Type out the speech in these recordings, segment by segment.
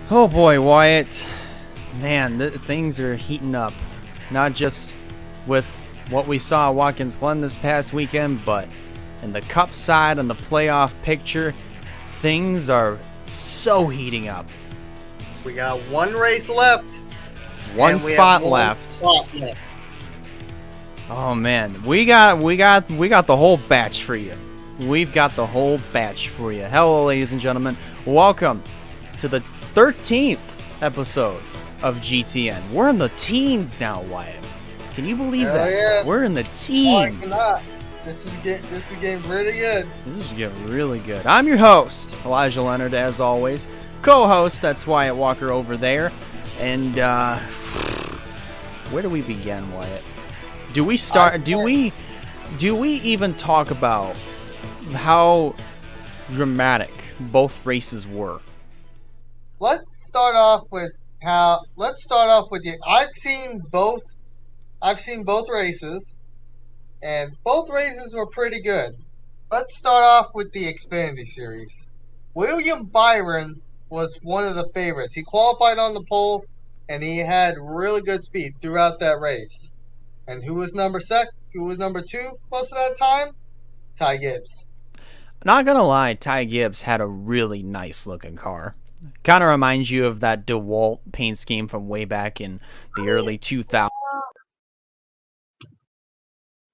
Oh boy, Wyatt. Man, things are heating up. Not just with what we saw at Watkins Glen this past weekend, but in the Cup side and the playoff picture, things are so heating up. We got one race left. One spot left. Oh man, we got the whole batch for you. We've got the whole batch for you. Hello, ladies and gentlemen. Welcome to the 13th episode of GTN. We're in the teens now, Wyatt. Can you believe that? Yeah. We're in the teens. Oh, I cannot. This is getting pretty good. This is getting really good. I'm your host, Elijah Leonard, as always. Co-host, that's Wyatt Walker over there. And where do we begin, Wyatt? Do we start? Do we even talk about how dramatic both races were? Let's start off with the. I've seen both races, and both races were pretty good. Let's start off with the Xfinity Series. William Byron was one of the favorites. He qualified on the pole, and he had really good speed throughout that race. And who was number two most of that time? Ty Gibbs. Not gonna lie, Ty Gibbs had a really nice looking car. Kind of reminds you of that DeWalt paint scheme from way back in the early 2000s.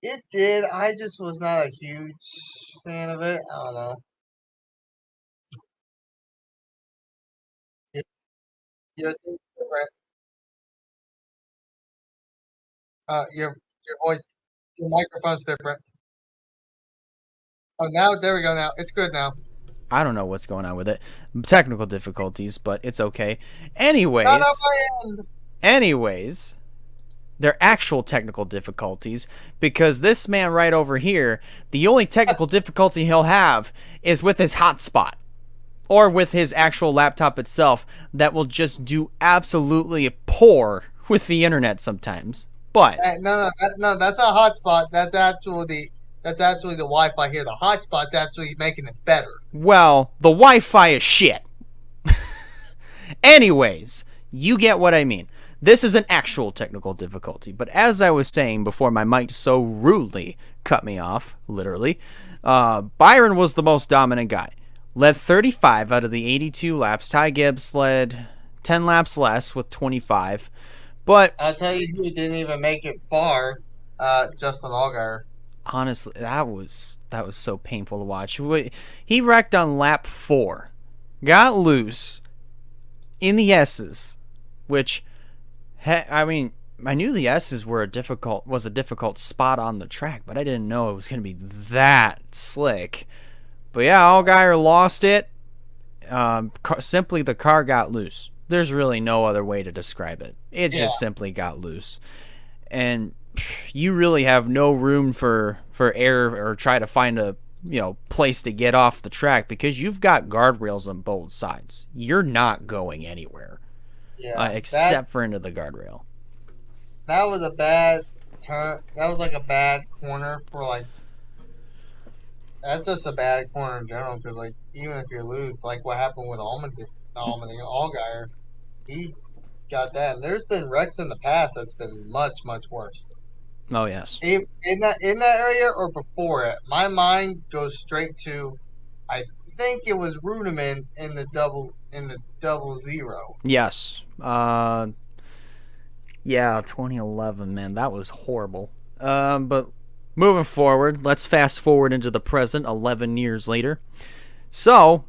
It did. I just was not a huge fan of it. I don't know. Your thing's different. Your voice, your microphone's different. Oh, now there we go. Now it's good. Now. I don't know what's going on with it. Technical difficulties, but it's okay. Anyways, Not on my end. Anyways, they're actual technical difficulties because this man right over here, the only technical difficulty he'll have is with his hotspot or with his actual laptop itself that will just do absolutely poor with the internet sometimes. But No, that's not hotspot. That's actually the Wi-Fi here. The hotspot's actually making it better. well, the Wi-Fi is shit. Anyways, you get what I mean. This is an actual technical difficulty, but as I was saying before my mic so rudely cut me off, literally, Byron was the most dominant guy. Led 35 out of the 82 laps. Ty Gibbs led 10 laps less with 25. But I'll tell you who didn't even make it far. Justin Allgaier. honestly, that was so painful to watch. He wrecked on lap 4. Got loose in the S's, which... I mean, I knew the S's was a difficult spot on the track, but I didn't know it was going to be that slick. But yeah, Allgaier lost it. Simply, the car got loose. There's really no other way to describe it. It just simply got loose. And you really have no room for error or try to find a place to get off the track because you've got guardrails on both sides. You're not going anywhere. Yeah, except for into the guardrail. That was a bad turn. That was like a bad corner for like. That's just a bad corner in general because like even if you lose, like what happened with Allgaier, he got that. And there's been wrecks in the past that's been much worse. Oh yes. In that area or before it, my mind goes straight to. I think it was Runeman in the double zero. Yes. Yeah, 2011, man, that was horrible. But moving forward, let's fast forward into the present, 11 years later. So,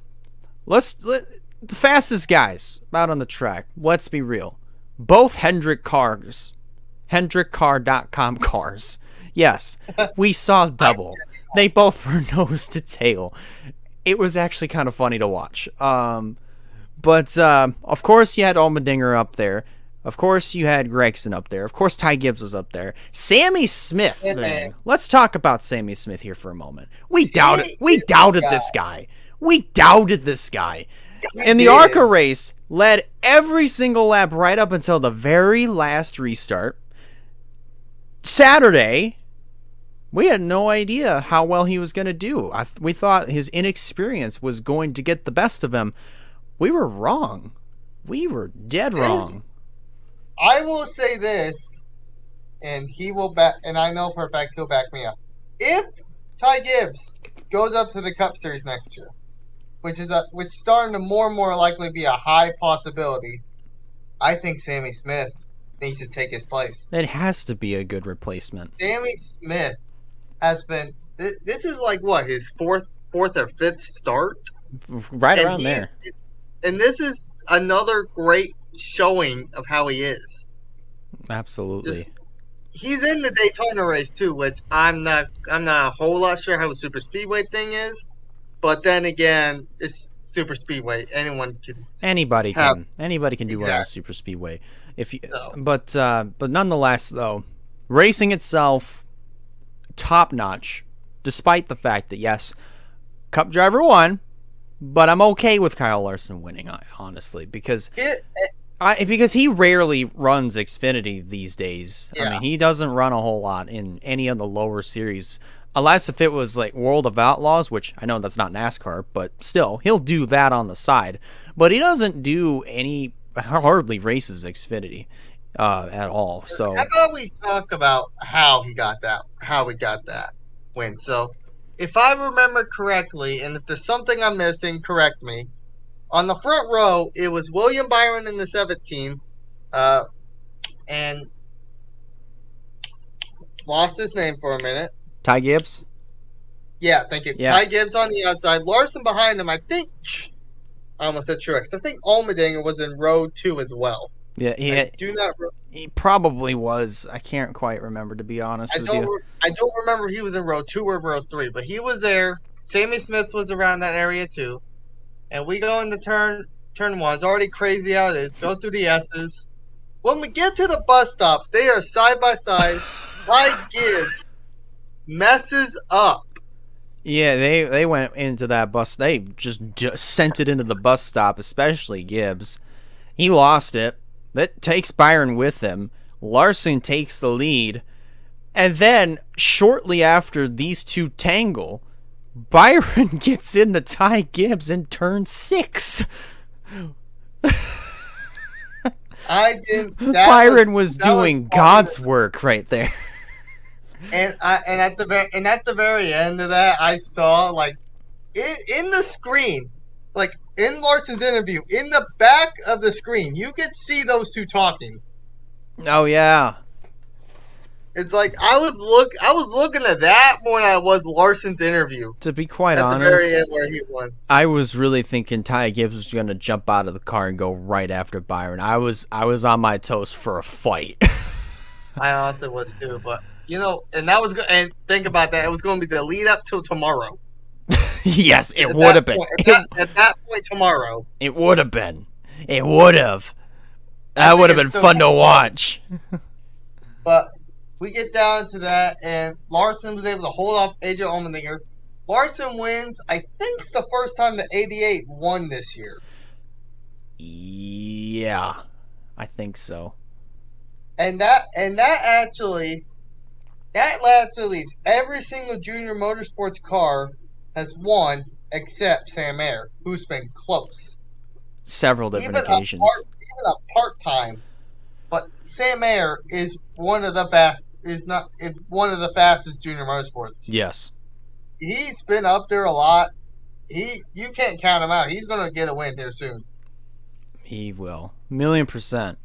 the fastest guys out on the track, let's be real. Both HendrickCar.com cars. Yes, we saw double. They both were nose to tail. It was actually kind of funny to watch. But of course you had Allmendinger up there. Of course you had Gregson up there. Of course Ty Gibbs was up there. Sammy Smith, man. Let's talk about Sammy Smith here for a moment. We doubted this guy. We doubted this guy. In the ARCA race, led every single lap right up until the very last restart. Saturday, we had no idea how well he was going to do. We thought his inexperience was going to get the best of him. We were wrong. We were dead wrong. I will say this, and he will back, and I know for a fact he'll back me up. If Ty Gibbs goes up to the Cup Series next year, which starting to more and more likely be a high possibility, I think Sammy Smith needs to take his place. It has to be a good replacement. Sammy Smith has been. This is like what, his fourth or fifth start, right around there. And this is another great showing of how he is. Absolutely. He's in the Daytona race too, which I'm not a whole lot sure how the super speedway thing is, but then again, it's super speedway. Anybody can do well on super speedway. But nonetheless, though, racing itself, top notch. Despite the fact that yes, Cup driver won, but I'm okay with Kyle Larson winning, honestly, because he rarely runs Xfinity these days. Yeah. I mean, he doesn't run a whole lot in any of the lower series, unless if it was like World of Outlaws, which I know that's not NASCAR, but still, he'll do that on the side. But he doesn't do hardly races Xfinity at all. So how about we talk about how we got that win? So if I remember correctly, and if there's something I'm missing, correct me. On the front row, it was William Byron in the 17, and lost his name for a minute. Ty Gibbs? Yeah, thank you. Yeah. Ty Gibbs on the outside. Larson behind him. I think, I almost said Truex. I think Allmendinger was in row 2 as well. Yeah, he probably was. I can't quite remember, to be honest with you. I don't remember he was in row 2 or row 3, but he was there. Sammy Smith was around that area too. And we go into turn 1. It's already crazy how it is. Go through the S's. When we get to the bus stop, they are side by side. Ty Gibbs messes up. Yeah, they went into that bus. They just sent it into the bus stop, especially Gibbs. He lost it. That takes Byron with him. Larson takes the lead. And then, shortly after these two tangle, Byron gets into Ty Gibbs in turn 6. Byron was doing God's work right there. And at the very end of that, I saw in the screen, like in Larson's interview, in the back of the screen, you could see those two talking. Oh yeah. It's like I was looking at that more than I was Larson's interview. To be quite honest, at the very end where he won, I was really thinking Ty Gibbs was going to jump out of the car and go right after Byron. I was on my toes for a fight. I honestly was too, but and think about that. It was going to be the lead up till tomorrow. Yes, it would have been. At that point tomorrow. It would have been. It would have. That would have been fun to watch. But we get down to that, and Larson was able to hold off AJ Allmendinger. Larson wins. I think it's the first time the 88 won this year. Yeah, I think so. And that actually leaves every single junior motorsports car has won except Sam Ayer, who's been close. Several different occasions. Even a part-time. But Sam Ayer is one of the fastest junior motorsports. Yes. He's been up there a lot. You can't count him out. He's going to get a win here soon. He will. 1,000,000%.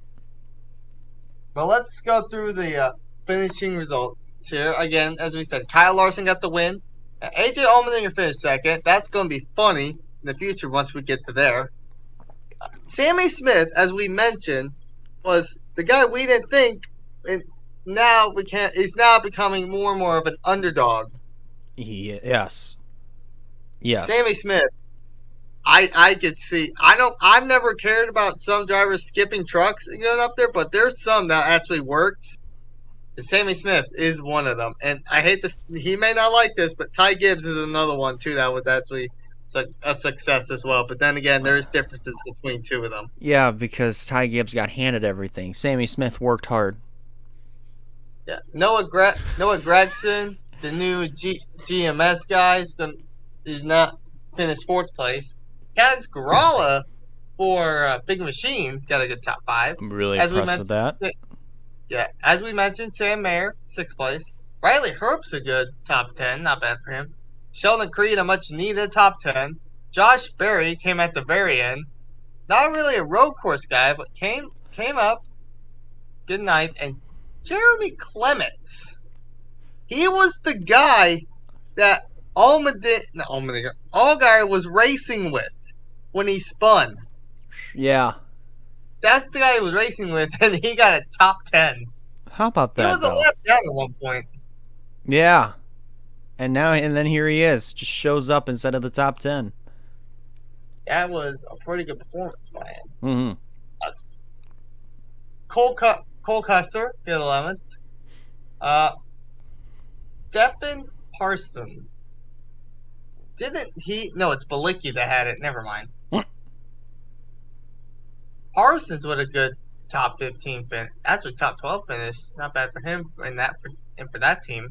But let's go through the finishing results here. Again, as we said, Kyle Larson got the win. AJ Allmendinger finished second. That's going to be funny in the future once we get to there. Sammy Smith, as we mentioned, was the guy we didn't think, and now we can't. He's now becoming more and more of an underdog. Yes. Sammy Smith, I could see. I've never cared about some drivers skipping trucks and going up there, but there's some that actually works. And Sammy Smith is one of them. And I hate this. He may not like this, but Ty Gibbs is another one too that was actually a success as well. But then again, there's differences between two of them. Yeah, because Ty Gibbs got handed everything. Sammy Smith worked hard. Yeah, Noah Gregson, the new GMS guy, is not finished 4th place. Kaz Grala for Big Machine, got a good top 5. I'm really As we impressed with mentioned, that. yeah, as we mentioned, Sam Mayer, 6th place. Riley Herbst's a good top 10, not bad for him. Sheldon Creed, a much needed top 10. Josh Berry came at the very end. Not really a road course guy, but came up, good night. And Jeremy Clements, he was the guy that Allgaier was racing with when he spun. Yeah. That's the guy he was racing with, and he got a top 10. How about He that, was a though? lap down at one point. Yeah. And then here he is. Just shows up instead of the top 10. That was a pretty good performance by him. Mm-hmm. Cole Custer, get 11th. Stephen Parson. Didn't he? No, it's Balicki that had it. Never mind. Parsons with a good top 15 finish. Actually, top 12 finish. Not bad for him and for that team.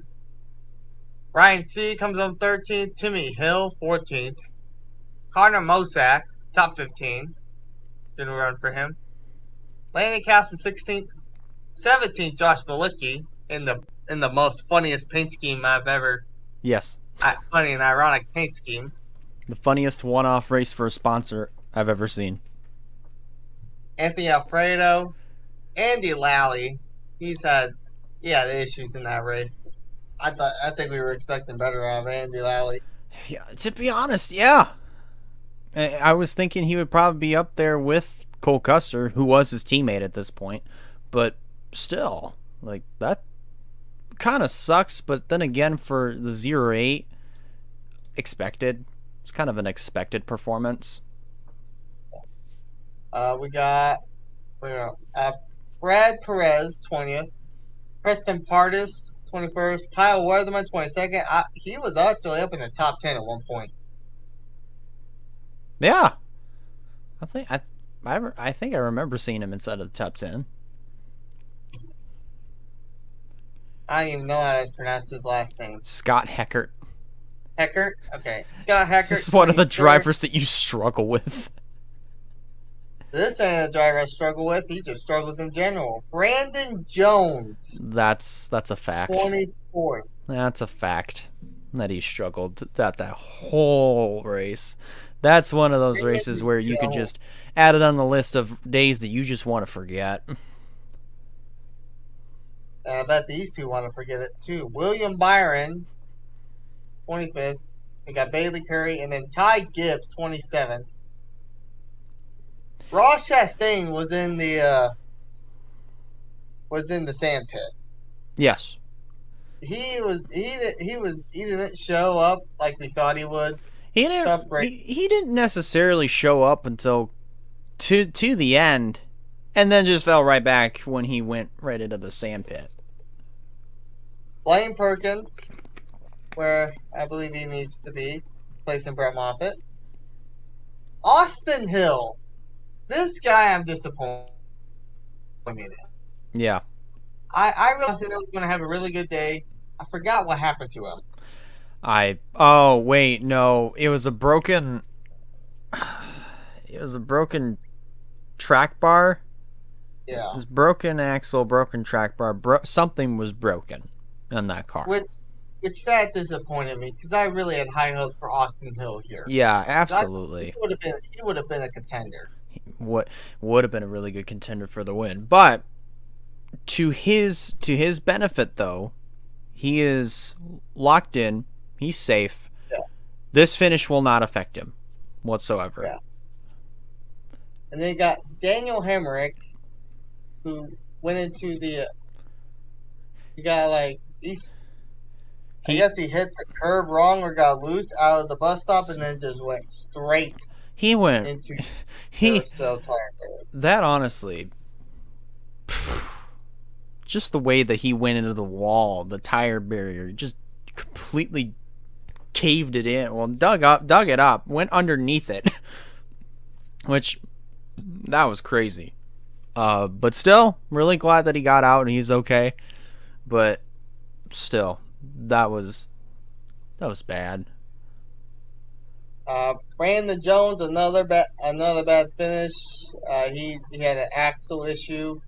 Ryan C. comes on 13th. Timmy Hill, 14th. Connor Mosack, top 15. Good run for him. Landon Castle, 16th. 17th, Josh Balicki in the most funniest paint scheme I've ever. Yes. Funny and ironic paint scheme. The funniest one-off race for a sponsor I've ever seen. Anthony Alfredo, Andy Lally. He's had the issues in that race. I think we were expecting better out of Andy Lally. Yeah, to be honest, yeah. I was thinking he would probably be up there with Cole Custer, who was his teammate at this point. But still, like, that kind of sucks. But then again, for the 0-8, expected. It's kind of an expected performance. We got Brad Perez, 20th. Preston Pardis, 21st. Kyle Weatherman, 22nd. He was actually up in the top 10 at one point. Yeah. I think I remember seeing him inside of the top 10. I don't even know how to pronounce his last name. Scott Heckert. Heckert? Okay. Scott Heckert. This is one of the drivers that you struggle with. This ain't a driver I struggle with. He just struggles in general. Brandon Jones. That's a fact. 24th. That's a fact that he struggled that whole race. That's one of those races where you could just add it on the list of days that you just want to forget. I bet these two want to forget it too. William Byron, 25th. We got Bailey Curry, and then Ty Gibbs, 27th. Ross Chastain was in the sand pit. Yes. He didn't show up like we thought he would. He didn't necessarily show up until to the end, and then just fell right back when he went right into the sand pit. Blaine Perkins, where I believe he needs to be, placing Brett Moffitt. Austin Hill. This guy I'm disappointed in. Yeah. I realized he was going to have a really good day. I forgot what happened to him. Oh wait, no, it was a broken track bar. Yeah. It was broken axle, broken track bar. Something was broken on that car. Which that disappointed me because I really had high hopes for Austin Hill here. Yeah, absolutely. He would have been a contender. What would have been a really good contender for the win. But to his benefit though, he is locked in. He's safe. Yeah. This finish will not affect him whatsoever. Yeah. And then you got Daniel Hemrick, who went into the. I guess he hit the curb wrong or got loose out of the bus stop and then just went straight. He went into that honestly. Just the way that he went into the wall, the tire barrier, just completely caved it in. Well, dug it up, went underneath it, which that was crazy. But still, really glad that he got out and he's okay. But still, that was bad. Brandon Jones, another bad finish. He had an axle issue.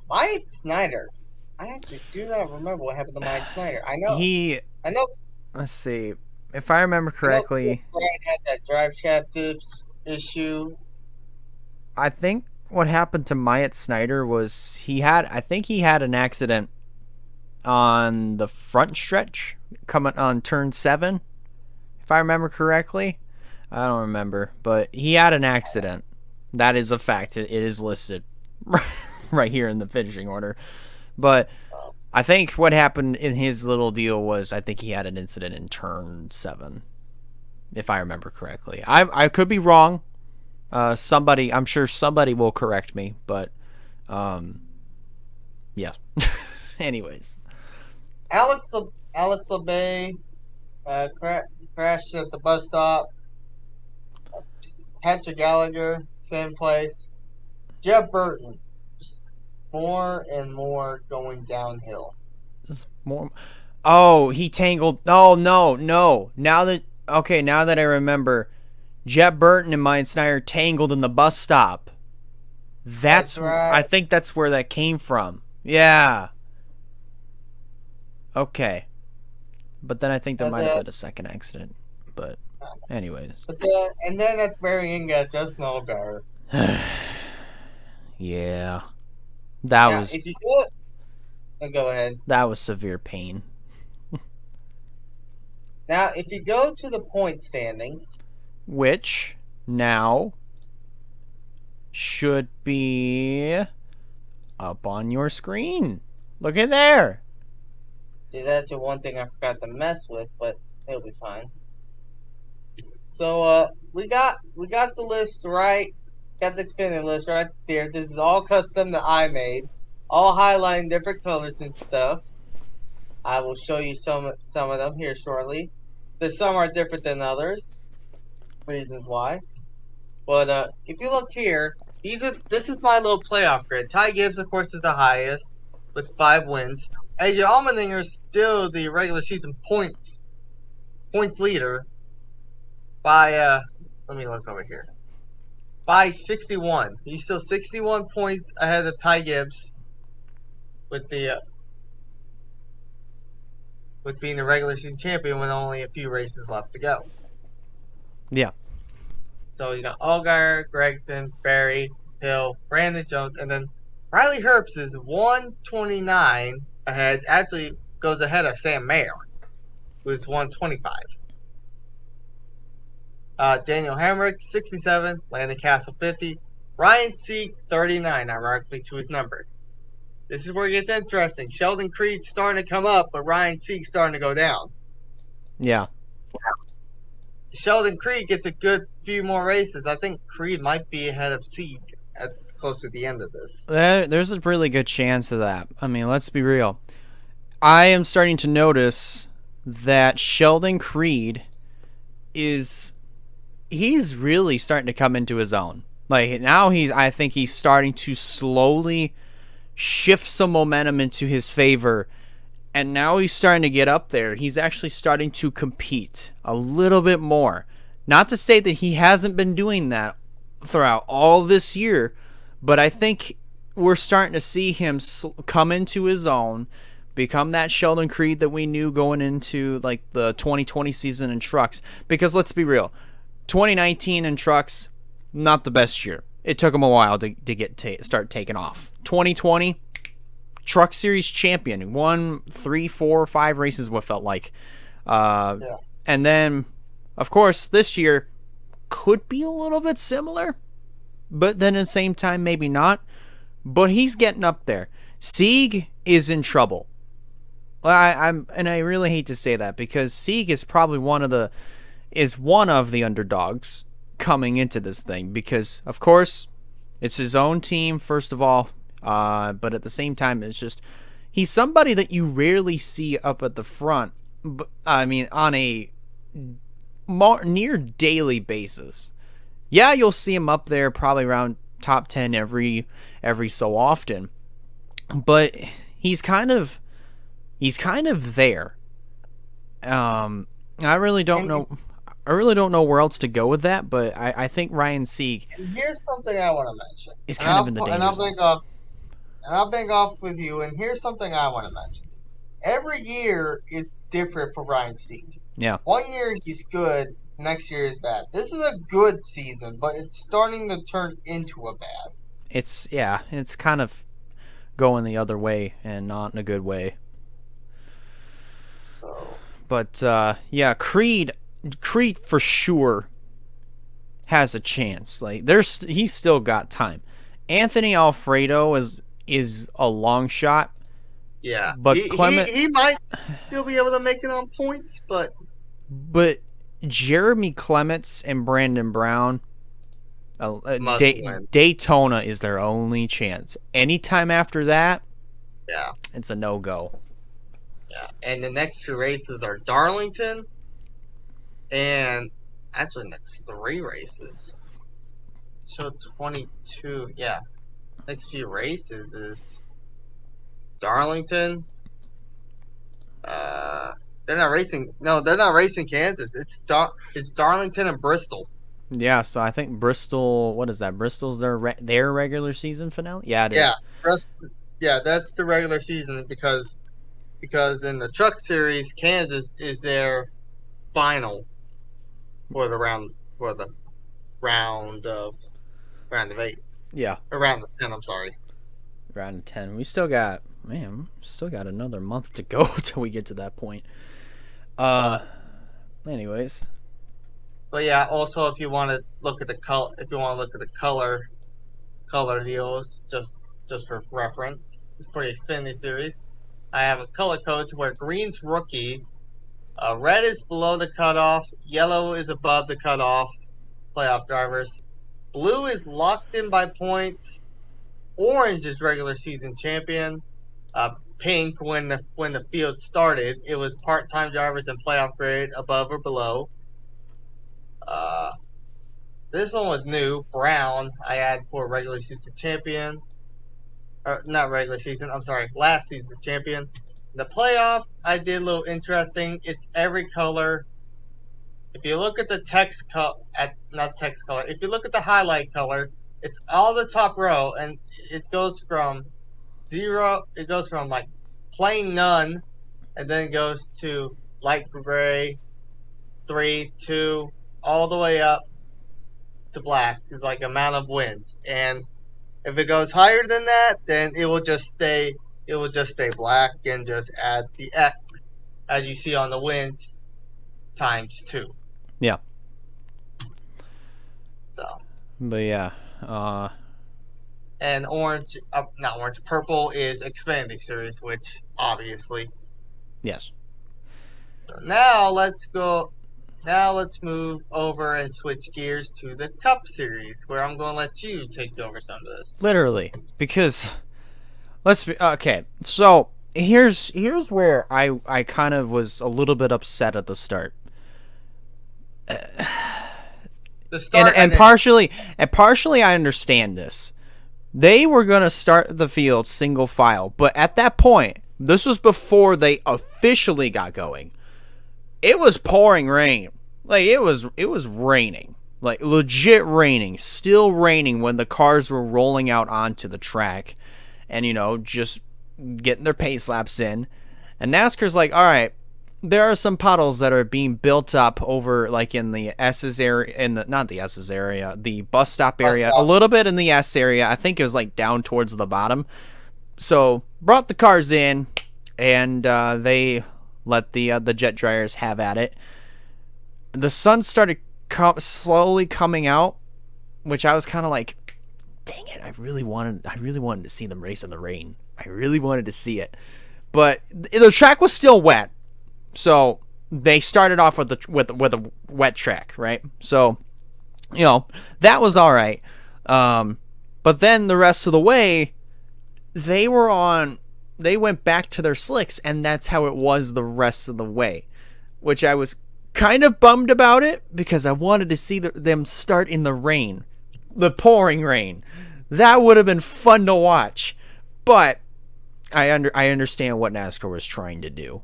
Mike Snyder. I actually do not remember what happened to Mike Snyder. He, I know, let's see, if I remember I know. Chris correctly, Bryant had that drive shaft issue. I think what happened to Myatt Snyder was I think he had an accident on the front stretch coming on turn 7, if I remember correctly. I don't remember, but he had an accident. That is a fact. It is listed right here in the finishing order. But I think what happened in his little deal was I think he had an incident in turn 7, if I remember correctly. I could be wrong. I'm sure somebody will correct me, but yeah. Anyways, Alex LeBay crashed at the bus stop. Patrick Gallagher, same place. Jeff Burton, just more and more going downhill. more. Oh, he tangled. Oh no. Now that I remember, Jeb Burton and Myatt Snyder tangled in the bus stop. That's right. I think that's where that came from. Yeah. Okay. But then I think there might have been a second accident. But anyways. And then at the very end got just no better. Yeah. If you go, go ahead. That was severe pain. Now, if you go to the point standings, which now should be up on your screen. Look at there. That's the one thing I forgot to mess with, but it'll be fine. So we got the list right. Got the Xfinity list right there. This is all custom that I made, all highlighting different colors and stuff. I will show you some of them here shortly. Some are different than others. Reasons why. But if you look here, this is my little playoff grid. Ty Gibbs, of course, is the highest with 5 wins. AJ Allmendinger is still the regular season points leader by let me look over here. By 61. He's still 61 points ahead of Ty Gibbs with being the regular season champion with only a few races left to go. Yeah. So you got Allgaier, Gregson, Barry, Hill, Brandon Jones, and then Riley Herbst is 129 ahead. Actually goes ahead of Sam Mayer, who's 125. Daniel Hamrick, 67. Landon Castle, 50. Ryan Sieg, 39, ironically, to his number. This is where it gets interesting. Sheldon Creed's starting to come up, but Ryan Sieg's starting to go down. Yeah. Sheldon Creed gets a good few more races. I think Creed might be ahead of Sieg close to the end of this. There's a really good chance of that. I mean, let's be real. I am starting to notice that Sheldon Creed he's really starting to come into his own. Like now I think he's starting to slowly shift some momentum into his favor, and now he's starting to get up there. He's actually starting to compete a little bit more. Not to say that he hasn't been doing that throughout all this year, but I think we're starting to see him come into his own, become that Sheldon Creed that we knew going into like the 2020 season in trucks. Because let's be real, 2019 in trucks, not the best year. It took him a while to start taking off. 2020, Truck Series champion, won 3, 4, 5 races. What felt like, and then, of course, this year could be a little bit similar, but then at the same time maybe not. But he's getting up there. Sieg is in trouble. I really hate to say that because Sieg is probably one of the underdogs coming into this thing because, of course, it's his own team, first of all, but at the same time, it's just he's somebody that you rarely see up at the front, but, I mean, on a near daily basis. Yeah, you'll see him up there probably around top 10 every so often, but he's kind of there. I really don't know. I really don't know where else to go with that, but I think Ryan Sieg And here's something I want to mention. is kind of in the danger zone. I'll bank off with you. And here's something I want to mention. Every year is different for Ryan Sieg. Yeah. One year he's good, next year is bad. This is a good season, but it's starting to turn into a bad. It's kind of going the other way and not in a good way. So, but yeah, Creed for sure has a chance. Like he's still got time. Anthony Alfredo is a long shot. Yeah, but Clement he might still be able to make it on points, but Jeremy Clements and Brandon Brown, Daytona is their only chance. Anytime after that, yeah, it's a no-go. Yeah, and the next 2 races are Darlington, and actually next 3 races. So 22, yeah. Next few races is Darlington. They're not racing. No, they're not racing Kansas. It's Darlington and Bristol. Yeah, so I think Bristol. What is that? Bristol's their regular season finale. Yeah, it is. Yeah, that's the regular season because in the Truck Series, Kansas is their final for the round of 8. Yeah, round of 10. I'm sorry. Round of 10. We still got another month to go till we get to that point. Anyways. But yeah, also if you want to look at the color deals, just for reference, just for the Xfinity Series, I have a color code to where green's rookie, red is below the cutoff, yellow is above the cutoff, playoff drivers, blue is locked in by points, orange is regular season champion, pink when the field started, it was part-time drivers and playoff grade above or below. This one was new. Brown, I had for regular season champion. Or not regular season, I'm sorry, last season's champion. The playoff, I did a little interesting. It's every color. If you look at the if you look at the highlight color, it's all the top row, and it goes from like plain none, and then it goes to light gray, 3, 2, all the way up to black is like amount of wins. And if it goes higher than that, then it will just stay black and just add the X as you see on the wins times 2. Yeah. So. But yeah. And purple is Xfinity Series, which obviously. Yes. So now let's move over and switch gears to the Cup Series, where I'm going to let you take over some of this. Literally, because okay. So here's where I kind of was a little bit upset at the start. And partially I understand this. They were going to start the field single file, but at that point, this was before they officially got going. It was pouring rain. Like it was raining. Like legit raining. Still raining when the cars were rolling out onto the track and just getting their pace laps in. And NASCAR's like, "All right, there are some puddles that are being built up over like in the S's area, not the S's area, the bus stop area, a little bit in the S area. I think it was like down towards the bottom." So brought the cars in, and they let the jet dryers have at it. The sun started slowly coming out, which I was kind of like, dang it! I really wanted to see them race in the rain. I really wanted to see it, but the track was still wet. So they started off with a wet track, right? So, that was all right. But then the rest of the way, they went back to their slicks, and that's how it was the rest of the way, which I was kind of bummed about it because I wanted to see them start in the rain, the pouring rain. That would have been fun to watch, but I understand what NASCAR was trying to do.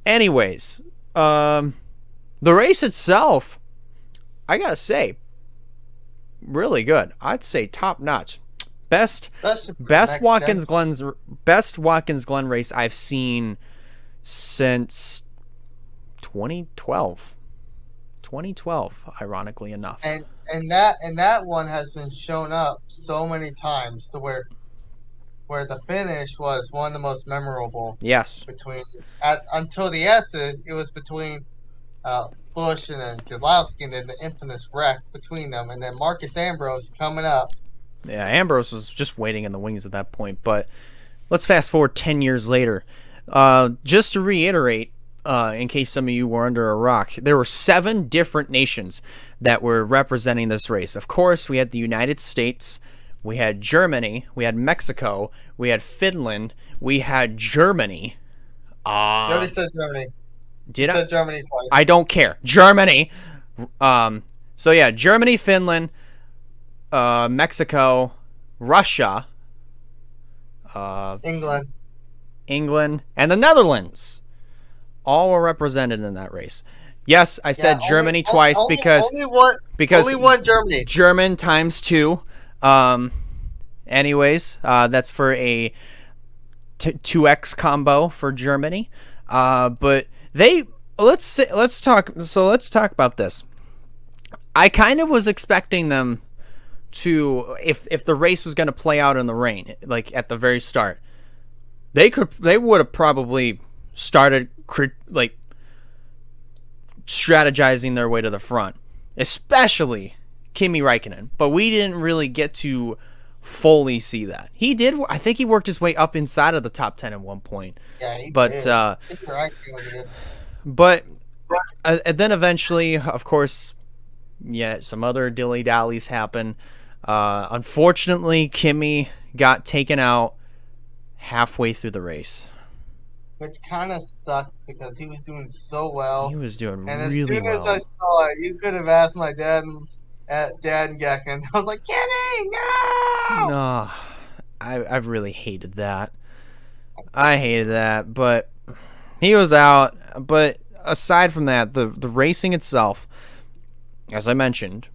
Anyways, the race itself, I gotta say, really good. I'd say top notch. Best Watkins Glen race I've seen since 2012. 2012, ironically enough. And that one has been shown up so many times to where the finish was one of the most memorable. Yes. Until the S's, it was between Busch and then Keselowski, and then the infamous wreck between them, and then Marcus Ambrose coming up. Yeah, Ambrose was just waiting in the wings at that point. But let's fast forward 10 years later. Just to reiterate, in case some of you were under a rock, there were 7 different nations that were representing this race. Of course, we had the United States, we had Germany, we had Mexico, we had Finland, we had Germany. You already said Germany. Did I? Said Germany twice. I don't care. Germany. So yeah, Germany, Finland, Mexico, Russia, England, and the Netherlands. All were represented in that race. Yes, I said Germany twice because only one Germany. German times 2. Anyways, that's for a 2x combo for Germany. But let's talk about this. I kind of was expecting them to, if the race was going to play out in the rain, like at the very start, they would have probably started like strategizing their way to the front, especially Kimi Räikkönen. But we didn't really get to fully see that. He did. I think he worked his way up inside of the top 10 at one point. Yeah, he but did. And then eventually, of course, yeah, some other dilly-dallies happen. Unfortunately, Kimi got taken out halfway through the race, which kind of sucked because he was doing so well. He was doing and really well. As soon as I saw it, you could have asked my dad and Gekken. I was like, Kimi, no! No, I really hated that. I hated that, but he was out. But aside from that, the racing itself, as I mentioned,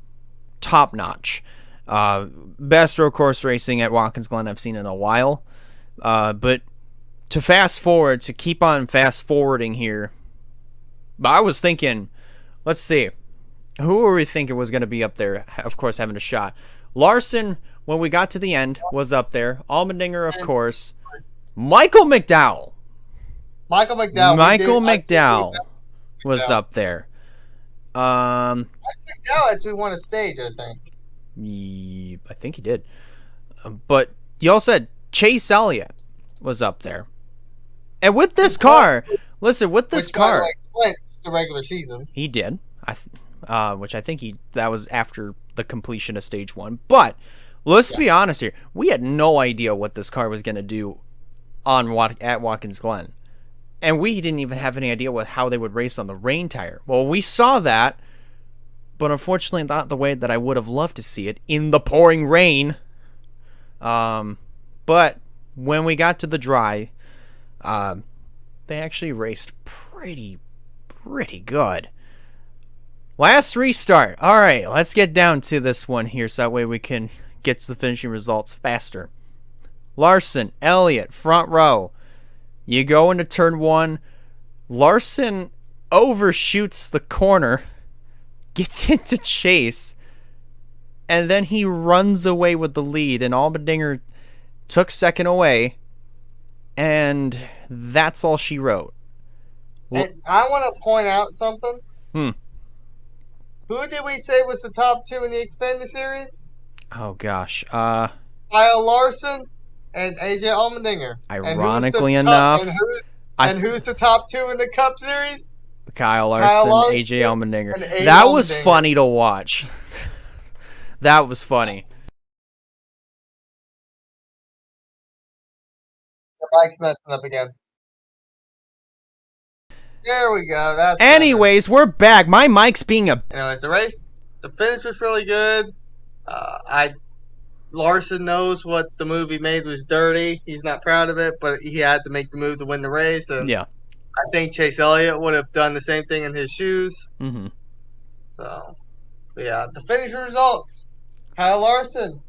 top notch. Best road course racing at Watkins Glen I've seen in a while. But to keep on fast forwarding here, I was thinking, let's see, who were we thinking was going to be up there? Of course, having a shot. Larson, when we got to the end, was up there. Allmendinger, of course. Michael McDowell was up there. McDowell actually won a stage, I think. I think he did. But you all said Chase Elliott was up there. And with this car, the regular season. He did. Which I think that was after the completion of stage 1. But let's be honest here. We had no idea what this car was going to do at Watkins Glen. And we didn't even have any idea how they would race on the rain tire. Well, we saw that, but unfortunately not the way that I would have loved to see it, in the pouring rain. But when we got to the dry, they actually raced pretty good. Last restart. All right, let's get down to this one here so that way we can get to the finishing results faster. Larson, Elliott, front row. You go into turn 1. Larson overshoots the corner, gets into chase, and then he runs away with the lead, and Allmendinger took second away, and that's all she wrote. And I want to point out something. Who did we say was the top 2 in the Xfinity Series? Oh, gosh. Kyle Larson and AJ Allmendinger. Ironically enough. Who's the top 2 in the Cup Series? Kyle Larson, AJ Allmendinger. That was funny to watch. That was funny. The mic's messing up again. There we go. Anyways, we're back. My mic's being a... Anyways, the finish was really good. Larson knows what the move he made was dirty. He's not proud of it, but he had to make the move to win the race. And yeah. I think Chase Elliott would have done the same thing in his shoes. Mm-hmm. So, Yeah, the finish results. Kyle Larson.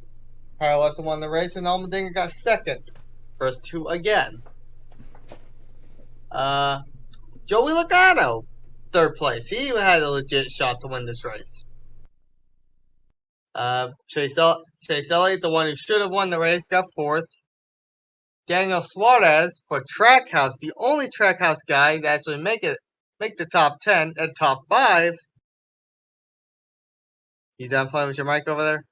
Kyle Larson won the race, and Allmendinger got second. First two again. Joey Logano, third place. He had a legit shot to win this race. Chase Elliott, the one who should have won the race, got fourth. Daniel Suarez for Trackhouse, the only Trackhouse guy to actually make the top 10 and top 5. You done playing with your mic over there?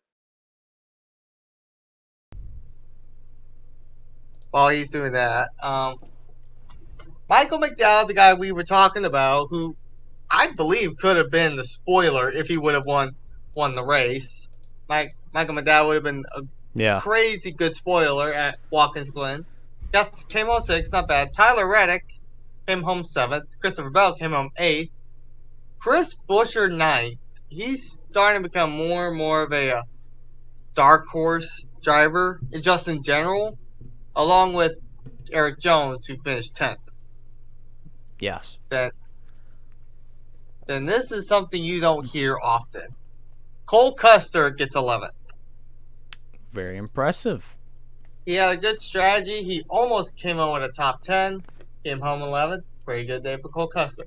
While he's doing that, Michael McDowell, the guy we were talking about, who I believe could have been the spoiler if he would have won the race. Michael McDowell would have been a crazy good spoiler at Watkins Glen. Came home 6th, not bad. Tyler Reddick came home 7th. Christopher Bell came home 8th. Chris Buescher 9th. He's starting to become more and more of a dark horse driver, and just in general, along with Eric Jones, who finished 10th. Yes. Then this is something you don't hear often. Cole Custer gets 11th. Very impressive. He had a good strategy. He almost came home with a top 10. Came home 11th. Pretty good day for Cole Custer.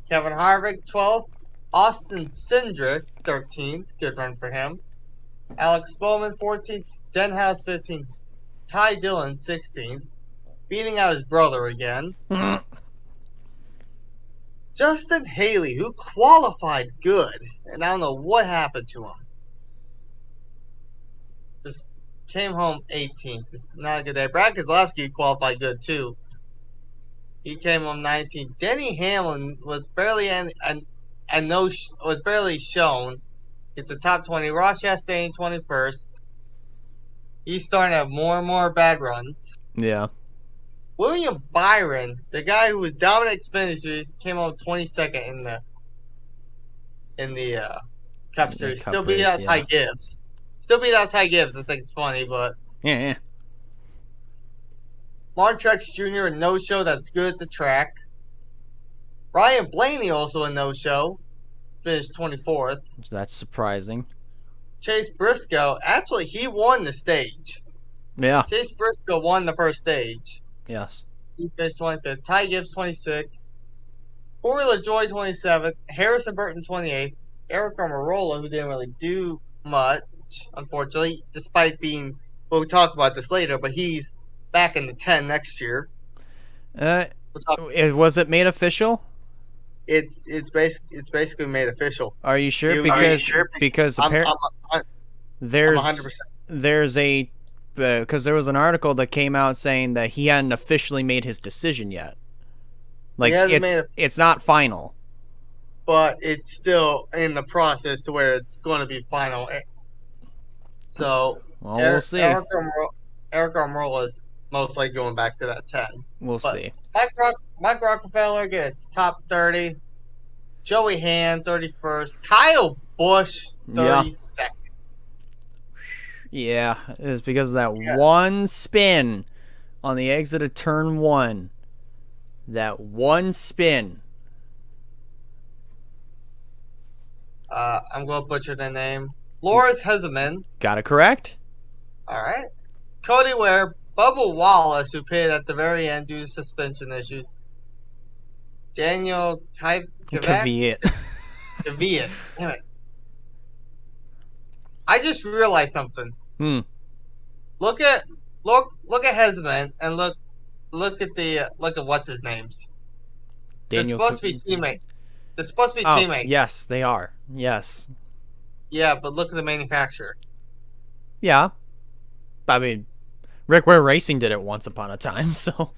Kevin Harvick, 12th. Austin Cindric, 13th. Good run for him. Alex Bowman, 14th. Stenhouse, 15th. Ty Dillon, 16th. Beating out his brother again. Justin Haley, who qualified good, and I don't know what happened to him. Just came home 18th. Just not a good day. Brad Keselowski qualified good too. He came home 19th. Denny Hamlin was barely was barely shown. It's a top 20. Ross Chastain 21st. He's starting to have more and more bad runs. Yeah. William Byron, the guy who was dominant Xfinity Series, came home 22nd in the Cup Series. Still beat out Ty Gibbs. I think it's funny, but yeah. Martin Truex Jr. a no-show that's good at the track. Ryan Blaney also a no-show, finished 24th. That's surprising. Chase Briscoe, actually he won the stage. Yeah. Chase Briscoe won the first stage. Yes. He finished 25th. Ty Gibbs 26th. Corey LaJoie 27th. Harrison Burton 28th. Eric Almirola, who didn't really do much, unfortunately, despite being. We'll talk about this later, but he's back in the 10 next year. Was it made official? It's basically made official. Are you sure? Because there's 100%. There's a. Because there was an article that came out saying that he hadn't officially made his decision yet. Like, it's not final. But it's still in the process to where it's going to be final. So, we'll see. Eric Almirola is most likely going back to that 10. We'll see. Mike Rockefeller gets top 30. Joey Hand, 31st. Kyle Busch, 32nd. Yeah, it's because of that one spin on the exit of turn 1. That one spin. I'm going to butcher the name. Loris Heseman. Got it correct. All right. Cody Ware, Bubba Wallace, who pitted at the very end due to suspension issues. Daniel Kvyat. Kvyat. Damn it. I just realized something. Look at Heseman and look at what's his names. Daniel. They're supposed to be teammates. Teammates. Yes, they are. Yes. Yeah, but look at the manufacturer. Yeah. I mean, Rick Ware Racing did it once upon a time, so.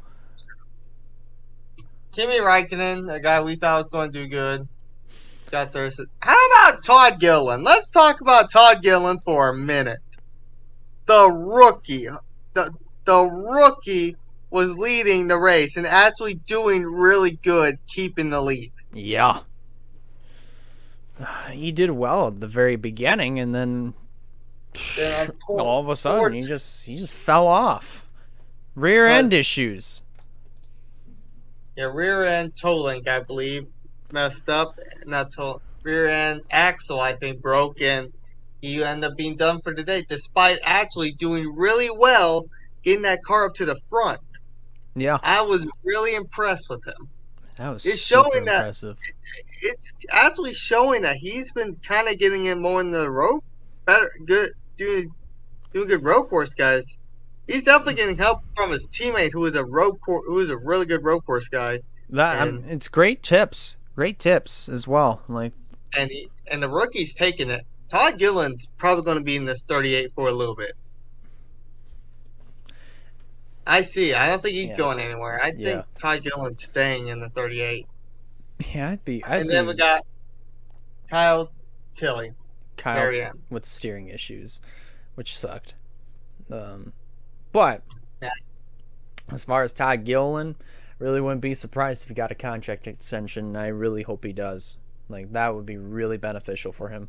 Kimi Räikkönen, a guy we thought was going to do good, got there. How about Todd Gilliland? Let's talk about Todd Gilliland for a minute. The rookie. The rookie was leading the race and actually doing really good keeping the lead. Yeah. He did well at the very beginning, and then all of a sudden he just fell off. Rear end issues. Yeah, rear end toe link, I believe, messed up. Not toe. rear end axle, I think, broke, and he ended up being done for the day, despite actually doing really well getting that car up to the front. Yeah, I was really impressed with him. that was It's super showing that impressive. it's actually showing that he's been kind of getting in more in the road, better, good, doing good road course guys. He's definitely getting help from his teammate, who is a really good road course guy, and It's great tips as well. Like, and the rookie's taking it. Todd Gilliland's probably going to be in this 38 for a little bit. I see. I don't think he's yeah, going anywhere. I yeah, think Todd Gilliland's staying in the 38. yeah. I'd And then we be got Kyle Tilley, Kyle very end. with steering issues, which sucked. But Yeah, as far as Todd Gilliland, really wouldn't be surprised if he got a contract extension. I really hope he does. Like, that would be really beneficial for him.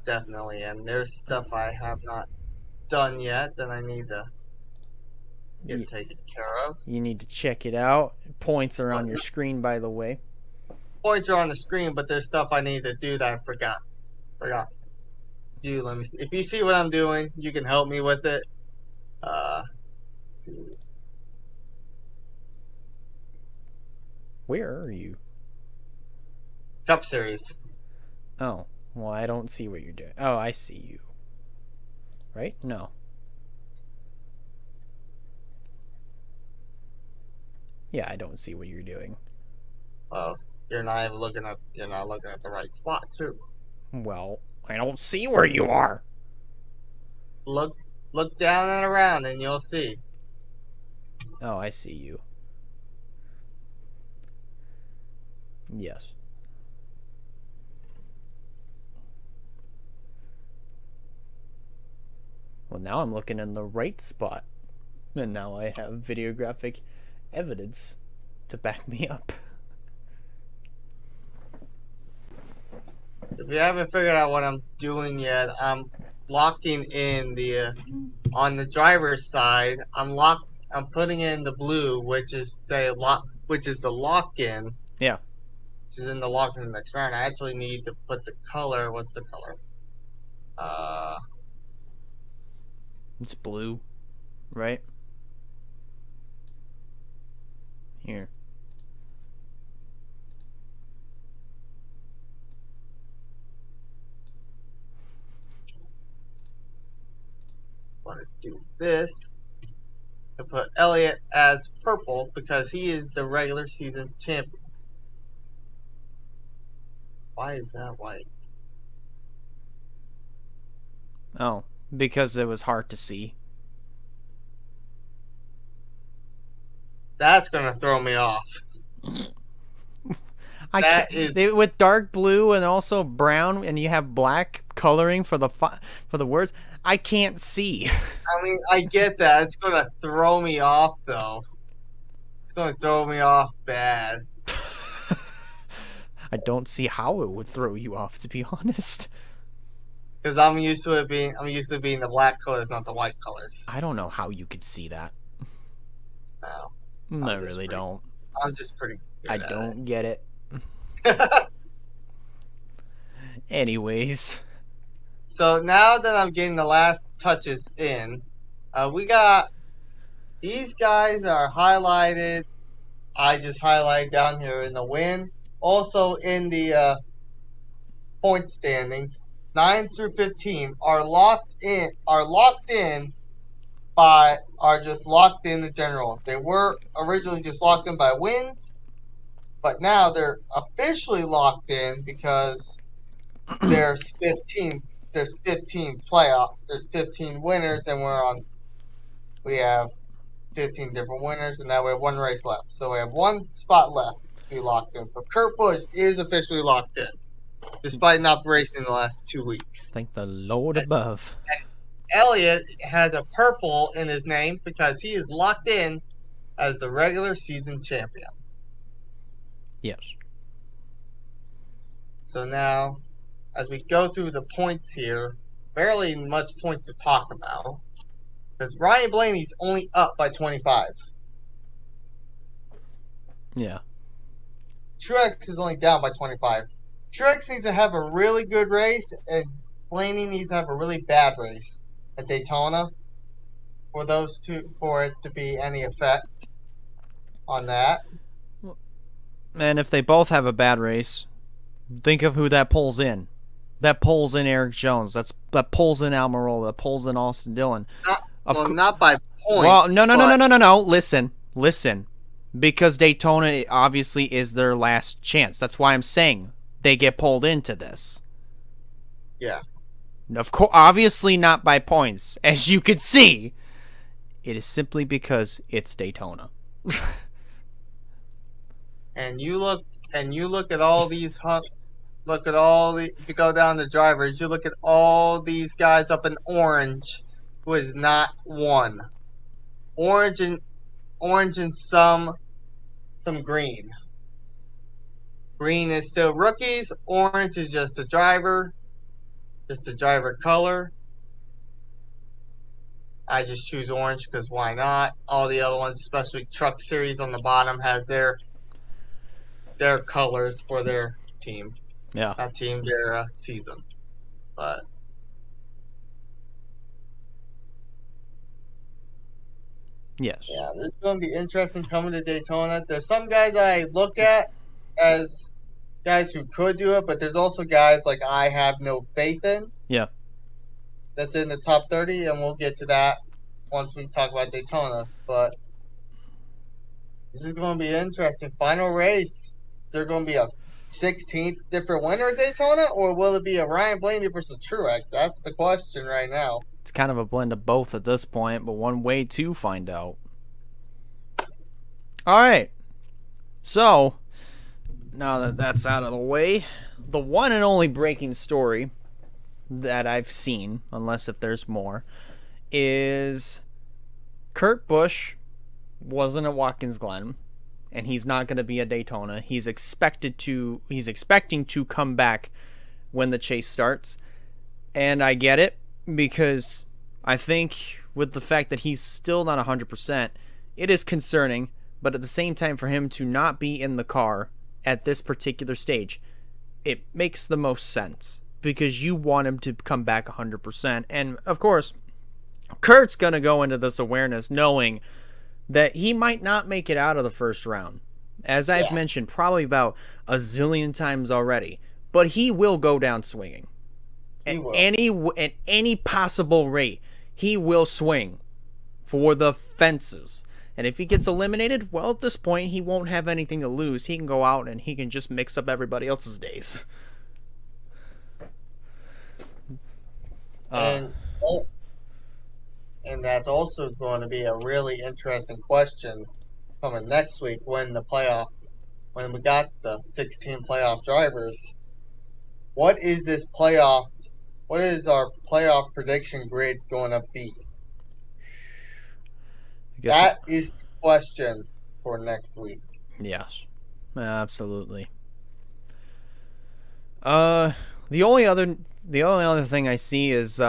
definitely. And there's stuff I have not done yet that I need to get taken care of. You need to check it out. Points are on But your screen, by the way. points are on the screen, but there's stuff I need to do that I forgot. Let me see. If you see what I'm doing, you can help me with it. Where are you? Cup Series. Oh, well, I don't see what you're doing. Oh, I see you. Right? No. Yeah, I don't see what you're doing. Well, you're not looking at the right spot too. Well, I don't see where you are. Look down and around and you'll see. Oh, I see you. Yes. Well, now I'm looking in the right spot. And now I have videographic evidence to back me up. If you haven't figured out what I'm doing yet, I'm locking in the on the driver's side. I'm putting in the blue, which is the lock in. Yeah. Which is in the lock in next round. I actually need to put the color. What's the color? It's blue, right? Here. Want to do this and put Elliott as purple because he is the regular season champion. Why is that white? Oh, because it was hard to see. That's gonna throw me off. With dark blue and also brown, and you have black coloring for the words. I can't see. I mean, I get that. It's gonna throw me off, though. It's gonna throw me off bad. I don't see how it would throw you off, to be honest. Because I'm used to being the black colors, not the white colors. I don't know how you could see that. No, I really don't. I'm just pretty good I at don't get it. it. Anyways. So now that I'm getting the last touches in, we got these guys are highlighted. I just highlight down here in the win. Also in the point standings, 9 through 15 are locked in in general. They were originally just locked in by wins, but now they're officially locked in because there's 15 playoff. There's 15 winners, and we have 15 different winners, and now we have one race left. So we have one spot left to be locked in. So Kurt Busch is officially locked in, despite not racing the last 2 weeks. Thank the Lord above. Elliott has a purple in his name because he is locked in as the regular season champion. Yes. So now, as we go through the points here, barely much points to talk about. Because Ryan Blaney's only up by 25. Yeah. Truex is only down by 25. Truex needs to have a really good race, and Blaney needs to have a really bad race at Daytona for those two for it to be any effect on that. And if they both have a bad race, think of who that pulls in. That pulls in Eric Jones. That pulls in Almirola. That pulls in Austin Dillon. Not by points. Well, no. Listen. Because Daytona obviously is their last chance. That's why I'm saying they get pulled into this. Yeah. Of course, obviously not by points, as you could see. It is simply because it's Daytona. And you look at all these if you go down the drivers, you look at all these guys up in orange who has not won. Orange and some green. Green is still rookies. Orange is just a driver color. I just choose orange because why not? All the other ones, especially Truck Series on the bottom, has their colors for their team. Yeah. Not team, their season. But yes. Yeah, this is going to be interesting coming to Daytona. There's some guys I look at as guys who could do it, but there's also guys like I have no faith in. Yeah. That's in the top 30, and we'll get to that once we talk about Daytona. But this is going to be interesting. Final race. Is there going to be a 16th different winner at Daytona, or will it be a Ryan Blaney versus Truex? That's the question right now. It's kind of a blend of both at this point, but one way to find out. All right. So, now that that's out of the way, the one and only breaking story that I've seen, unless if there's more, is Kurt Busch wasn't at Watkins Glen, and he's not going to be at Daytona. He's expecting to come back when the chase starts, and I get it, because I think with the fact that he's still not 100%, it is concerning, but at the same time, for him to not be in the car at this particular stage, it makes the most sense, because you want him to come back 100%. And, of course, Kurt's going to go into this awareness knowing that he might not make it out of the first round. As I've mentioned probably about a zillion times already. But he will go down swinging. At any possible rate, he will swing for the fences. And if he gets eliminated, well, at this point, he won't have anything to lose. He can go out and he can just mix up everybody else's days. And that's also going to be a really interesting question coming next week when we got the 16 playoff drivers. What is our playoff prediction grid going to be? That is the question for next week. Yes, absolutely. The only other thing I see is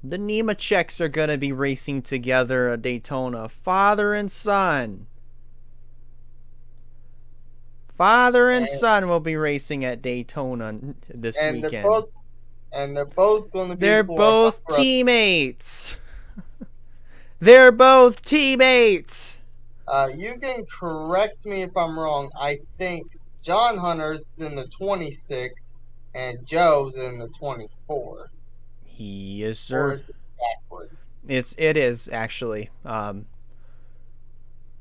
the Nemecheks are going to be racing together at Daytona. Father and son. Father and son will be racing at Daytona this weekend. They're both going to be... They're both teammates. They're both teammates. You can correct me if I'm wrong. I think John Hunter's in the 26 and Joe's in the 24. Yes, sir. Or is it backward? It is actually.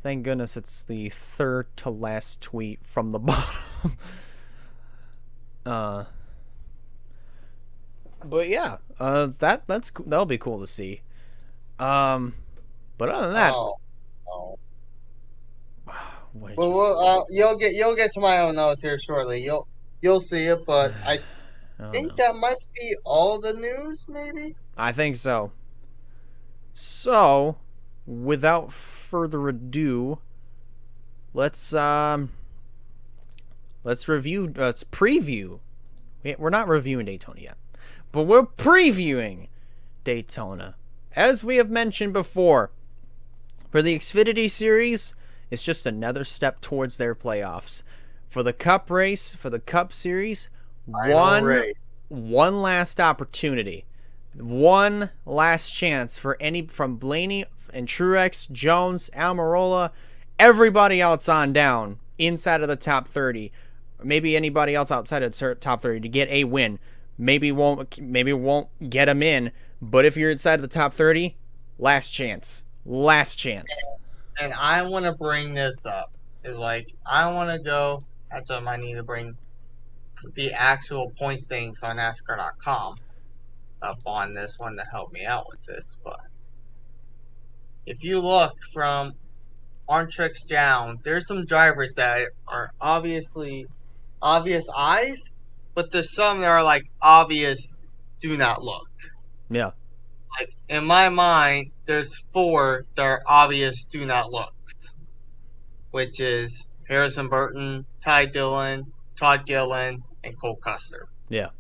Thank goodness it's the third to last tweet from the bottom. But yeah, that'll be cool to see. But other than that, you'll get to my own notes here shortly. You'll see it, but I think that might be all the news, maybe? I think so. So, without further ado, let's preview. We're not reviewing Daytona yet, but we're previewing Daytona. As we have mentioned before, for the Xfinity Series, It's just another step towards their playoffs. For the Cup race, for the Cup Series, one last opportunity, one last chance for any from Blaney and Truex, Jones, Almirola, everybody else on down inside of the top 30, maybe anybody else outside of the top 30 to get a win. Maybe won't get them in, but if you're inside of the top 30, last chance. And I want to bring this up. Is like I want to go. That's what I need to bring the actual points things on NASCAR.com up on this one to help me out with this. But if you look from Arntrix down, there's some drivers that are obviously obvious eyes, but there's some that are like obvious do not look. Yeah. Like in my mind, there's 4 that are obvious do not look, which is Harrison Burton, Ty Dillon, Todd Gillen, and Cole Custer. Yeah.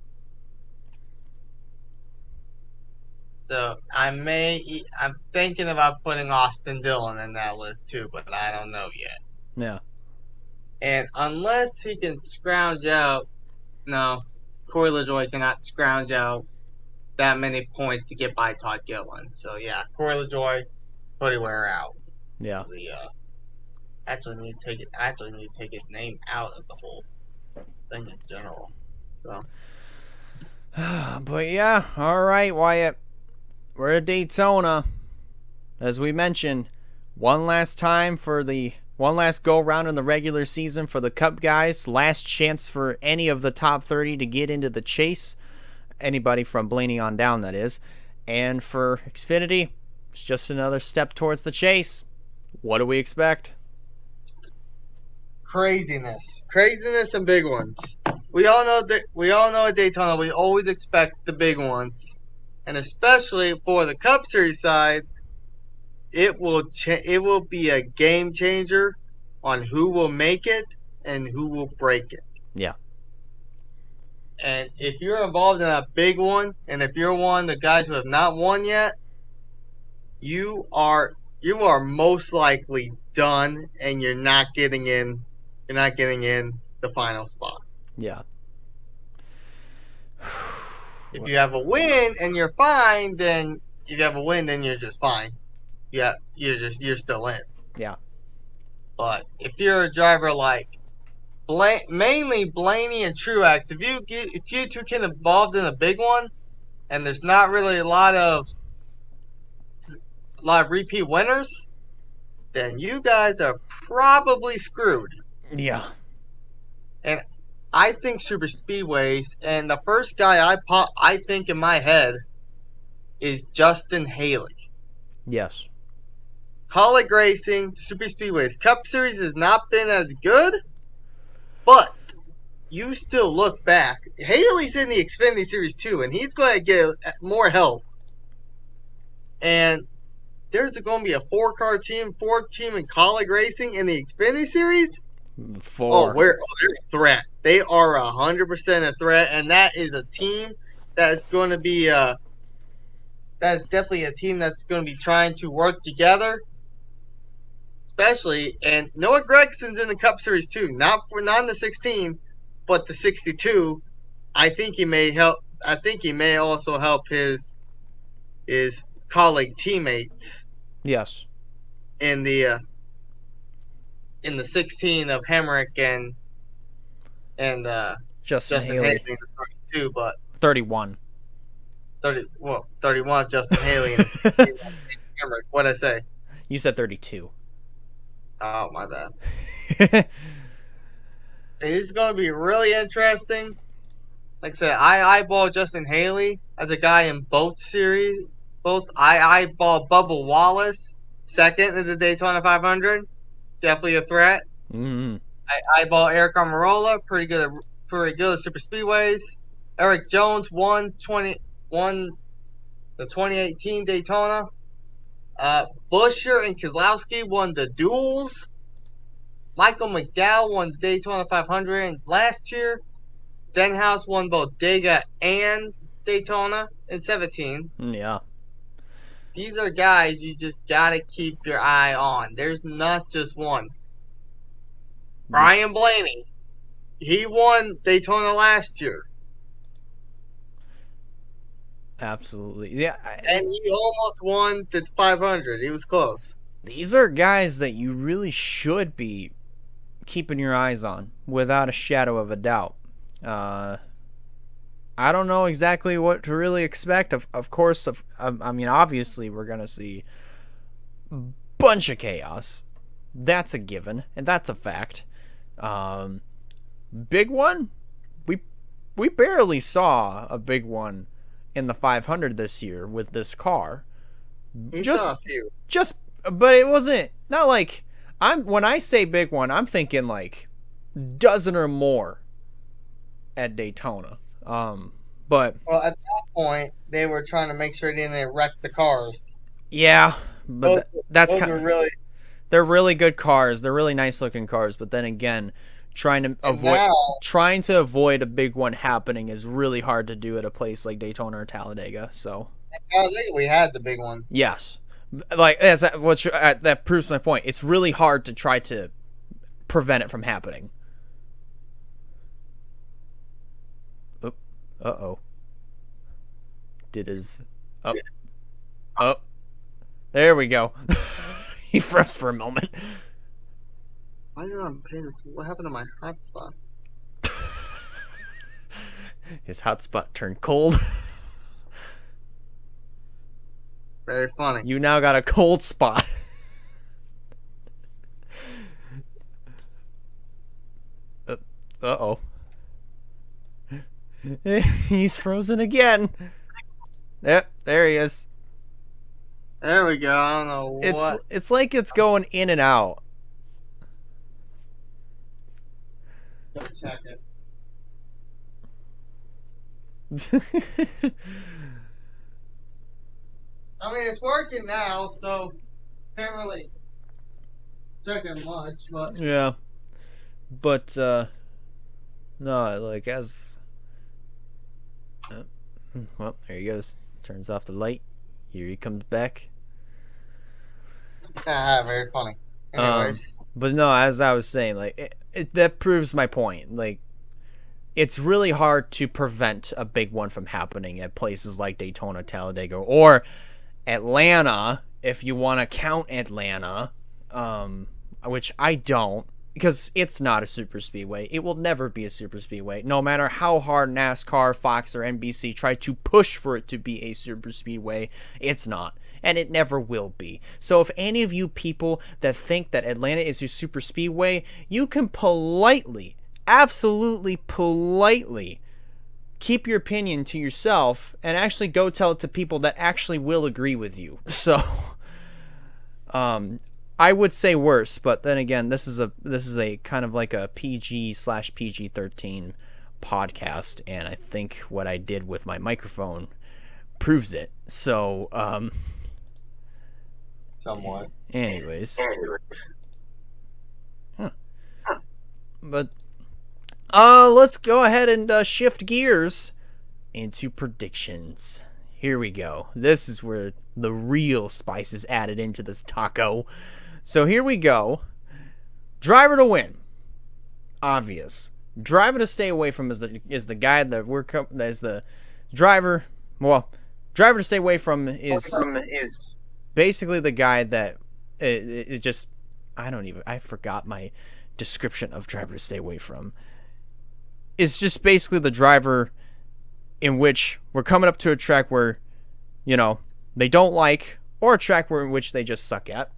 So I'm thinking about putting Austin Dillon in that list too, but I don't know yet. Yeah. And unless he can scrounge out, no, Corey LaJoie cannot scrounge out that many points to get by Todd Gillen. So yeah, Corey LaJoie, Cody Ware out. Yeah. Actually need to take his name out of the whole thing in general. So. But yeah, all right, Wyatt. We're at Daytona. As we mentioned, one last time for the one last go round in the regular season for the Cup guys. Last chance for any of the top 30 to get into the chase. Anybody from Blaney on down, that is. And for Xfinity, it's just another step towards the chase. What do we expect? Craziness and big ones. We all know at Daytona we always expect the big ones, and especially for the Cup Series side, it will be a game changer on who will make it and who will break it. Yeah. And if you're involved in a big one, and if you're one of the guys who have not won yet, you are most likely done, and you're not getting in. You're not getting in the final spot. Yeah. If you have a win and you're fine, then if you have a win, then you're just fine. Yeah, you're still in. Yeah. But if you're a driver like mainly Blaney and Truex, if you two get involved in a big one, and there's not really a lot of repeat winners, then you guys are probably screwed. Yeah. And I think super speedways, and the first guy I think in my head is Justin Haley. Yes. College racing, super speedways, Cup Series has not been as good, but you still look back. Haley's in the Xfinity Series too, and he's going to get more help. And there's going to be a 4-car team, 4-team in college racing in the Xfinity Series. 4. They're a threat. They are 100% a threat, and that is a team that's going to be that's definitely a team that's going to be trying to work together. Especially, and Noah Gregson's in the Cup Series too. Not in the 16, but the 62. I think he may help. I think he may also help his colleague teammates. Yes. In the 16 of Hemrick and Justin Haley in the 32, but 31. 31 Justin Haley and Hemrick. What'd I say? You said 32. Oh, my bad. This is going to be really interesting. Like I said, I eyeball Justin Haley as a guy in both series. I eyeball Bubba Wallace second in the Daytona 500. Definitely a threat. Mm-hmm. I eyeball Eric Almirola. Pretty good at super speedways. Eric Jones won the 2018 Daytona. Buscher and Keselowski won the duels. Michael McDowell won the Daytona 500 last year. Stenhouse won both Dega and Daytona in 17. Yeah. These are guys you just gotta keep your eye on. There's not just one. Ryan Blaney. He won Daytona last year. Absolutely. Yeah. And he almost won the 500. He was close. These are guys that you really should be keeping your eyes on, without a shadow of a doubt. I don't know exactly what to really expect. Of course, I mean, obviously, we're going to see a bunch of chaos. That's a given, and that's a fact. Big one? We barely saw a big one in the 500 this year with this car. He saw a few. But it wasn't, not like, when I say big one, I'm thinking like dozen or more at Daytona. But well, at that point, they were trying to make sure they didn't wreck the cars. Yeah, but that's kind of really. They're really good cars. They're really nice looking cars. But then again, trying to avoid a big one happening is really hard to do at a place like Daytona or Talladega. So Talladega, we had the big one. Yes, like that proves my point. It's really hard to try to prevent it from happening. Uh-oh. Did his... Oh. There we go. He froze for a moment. Why am I paying? What happened to my hotspot? His hotspot turned cold. Very funny. You now got a cold spot. Uh-oh. He's frozen again. Yep, there he is. There we go. I don't know what. It's like it's going in and out. Go check it. I mean, it's working now, so can't really check it much, but yeah. But no, like as well, there he goes. Turns off the light. Here he comes back. Very funny. Anyways. But no, as I was saying, like that proves my point. Like, it's really hard to prevent a big one from happening at places like Daytona, Talladega, or Atlanta, if you want to count Atlanta, which I don't, because it's not a super speedway. It will never be a super speedway, no matter how hard NASCAR, Fox, or NBC try to push for it to be a super speedway. It's not, and it never will be. So if any of you people that think that Atlanta is a super speedway, you can politely, absolutely politely, keep your opinion to yourself and actually go tell it to people that actually will agree with you. So I would say worse, but then again, this is a kind of like a PG/PG-13 podcast, and I think what I did with my microphone proves it. So somewhat. Anyways. But let's go ahead and shift gears into predictions. Here we go. This is where the real spice is added into this taco. So here we go. Driver to win. Obvious. Driver to stay away from is the guy that is the driver. Well, driver to stay away from is basically the guy that it just I forgot my description of driver to stay away from. It's just basically the driver in which we're coming up to a track where, you know, they don't like, or a track in which they just suck at.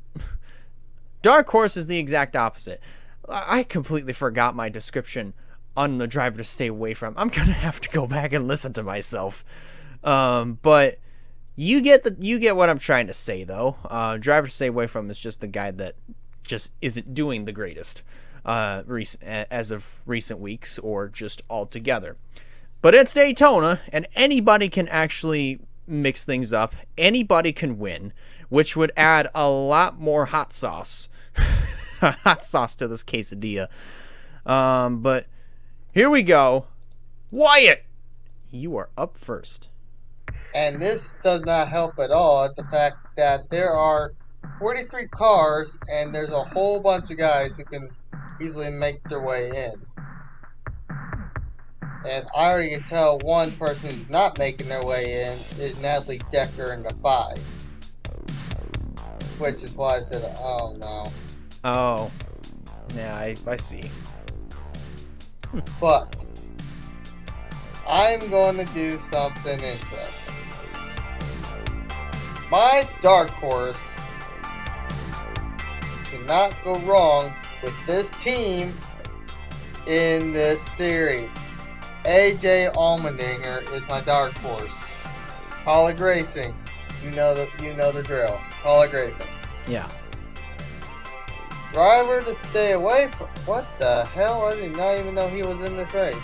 Dark Horse is the exact opposite. I completely forgot my description on the driver to stay away from. I'm gonna have to go back and listen to myself. But you get what I'm trying to say, though. Driver to stay away from is just the guy that just isn't doing the greatest as of recent weeks, or just altogether. But it's Daytona, and anybody can actually mix things up. Anybody can win, which would add a lot more hot sauce. Hot sauce to this quesadilla. But here we go. Wyatt, you are up first. And this does not help at all at the fact that there are 43 cars, and there's a whole bunch of guys who can easily make their way in. And I already can tell one person who's not making their way in is Natalie Decker in the 5. Which is why I said, oh no. Oh. Yeah, I see. But I'm going to do something interesting. My dark horse cannot go wrong with this team in this series. AJ Allmendinger is my dark horse. Colleague Racing, you know the drill. Colleague Racing. Yeah. Driver to stay away from. What the hell? I did not even know he was in this race.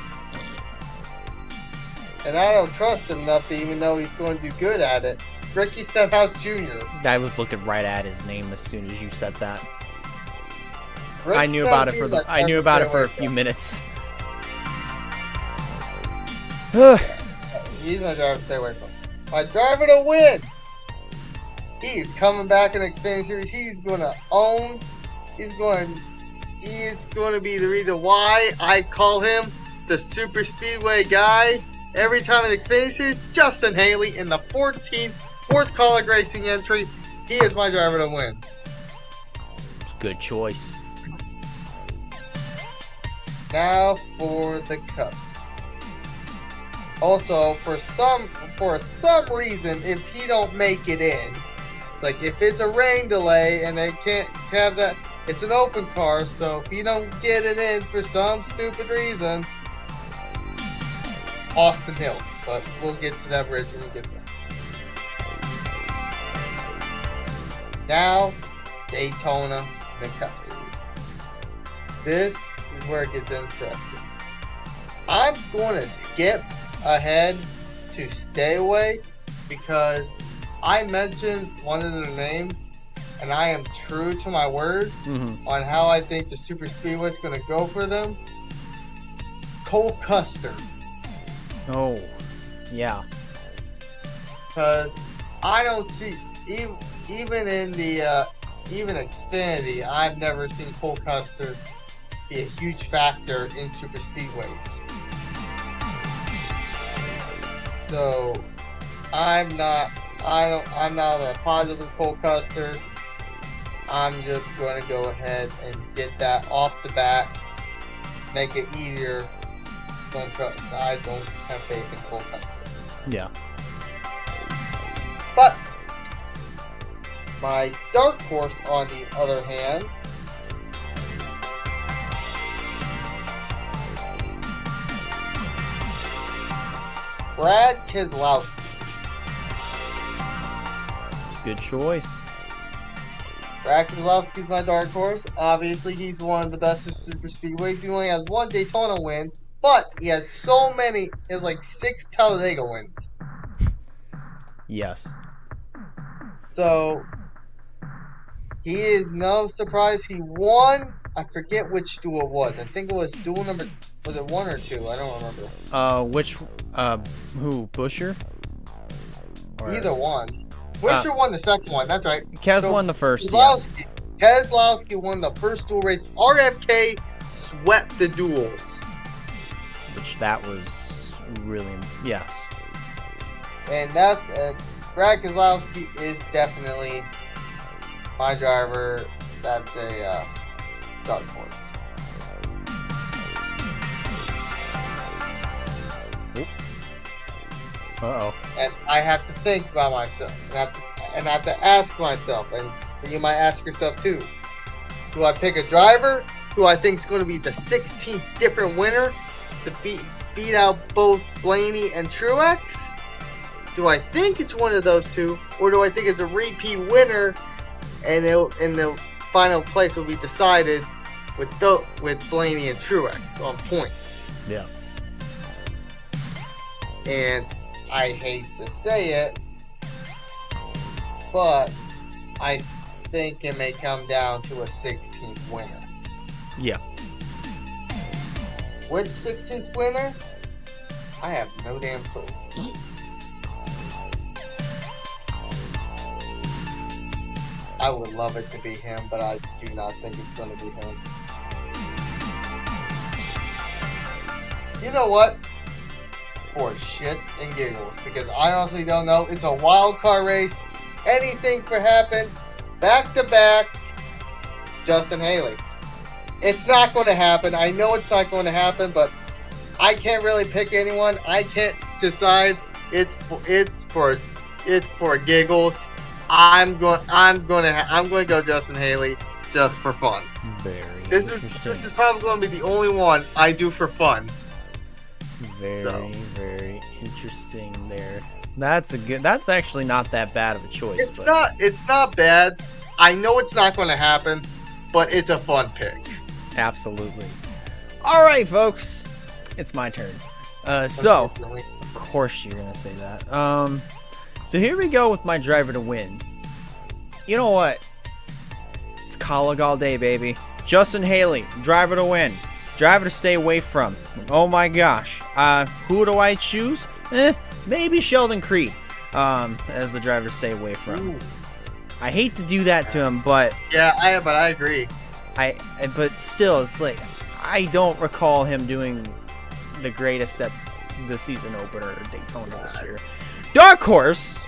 And I don't trust him enough to even know he's going to do good at it. Ricky Stenhouse Jr. I was looking right at his name as soon as you said that. Rick I knew about it Stenhouse for I knew about it for a few from. minutes. He's my driver to stay away from. My driver to win. He's coming back in the Xfinity Series. He's going to own. He's going to be the reason why I call him the Super Speedway guy every time in the Xfinity Series. Justin Haley in the 4th Colleague Racing entry. He is my driver to win. It's a good choice. Now for the Cup. Also, for some reason, if he don't make it in, it's like if it's a rain delay and they can't have that, it's an open car. So if he don't get it in for some stupid reason, Austin Hill. But we'll get to that bridge when we get there. Now, Daytona, the Cup Series. This is where it gets interesting. I'm going to skip ahead to stay away because I mentioned one of their names and I am true to my word on how I think the Super Speedway is going to go for them. Cole Custer. Oh, yeah. Because I don't see, even in the even Xfinity, I've never seen Cole Custer be a huge factor in super speedways. So I'm not a positive with Cole Custer. I'm just going to go ahead and get that off the bat, make it easier. I don't have faith in Cole Custer. Yeah. But my dark horse, on the other hand, Brad Keselowski. Good choice. Brad Keselowski's my dark horse. Obviously, he's one of the best in super speedways. He only has one Daytona win, but he has so many. He has like 6 Talladega wins. Yes. So he is no surprise. He won. I forget which duel it was. I think it was duel number. Was it 1 or 2? I don't remember. Who? Busher? Or... Either one. Busher won the second one. That's right. Kez won the first. Keselowski won the first duel race. RFK swept the duels. Which that was really yes. And that Brad Keselowski is definitely my driver. That's a dark horse. Uh-oh. And I have to think about myself. And I have to ask myself, and you might ask yourself too, do I pick a driver who I think is going to be the 16th different winner to beat out both Blaney and Truex? Do I think it's one of those two, or do I think it's a repeat winner and the final place will be decided with Blaney and Truex on points? Yeah. And I hate to say it, but I think it may come down to a 16th winner. Yeah. Which 16th winner? I have no damn clue. I would love it to be him, but I do not think it's going to be him. You know what? For shits and giggles, because I honestly don't know. It's a wild card race. Anything could happen. Back to back, Justin Haley. It's not going to happen. I know it's not going to happen, but I can't really pick anyone. I can't decide. It's for giggles. I'm going to go Justin Haley just for fun. This is probably going to be the only one I do for fun. Very interesting there. That's actually not that bad of a choice. It's not bad. I know it's not going to happen, but it's a fun pick. Absolutely. All right, folks, it's my turn. So, of course you're gonna say that. So here we go with my driver to win. You know what? It's Colleague all day, baby. Justin Haley, driver to win. Driver to stay away from. Oh my gosh. Who do I choose? Maybe Sheldon Creed as the driver to stay away from. Ooh. I hate to do that to him, but I agree. But still, it's like I don't recall him doing the greatest at the season opener at Daytona this year. Dark horse,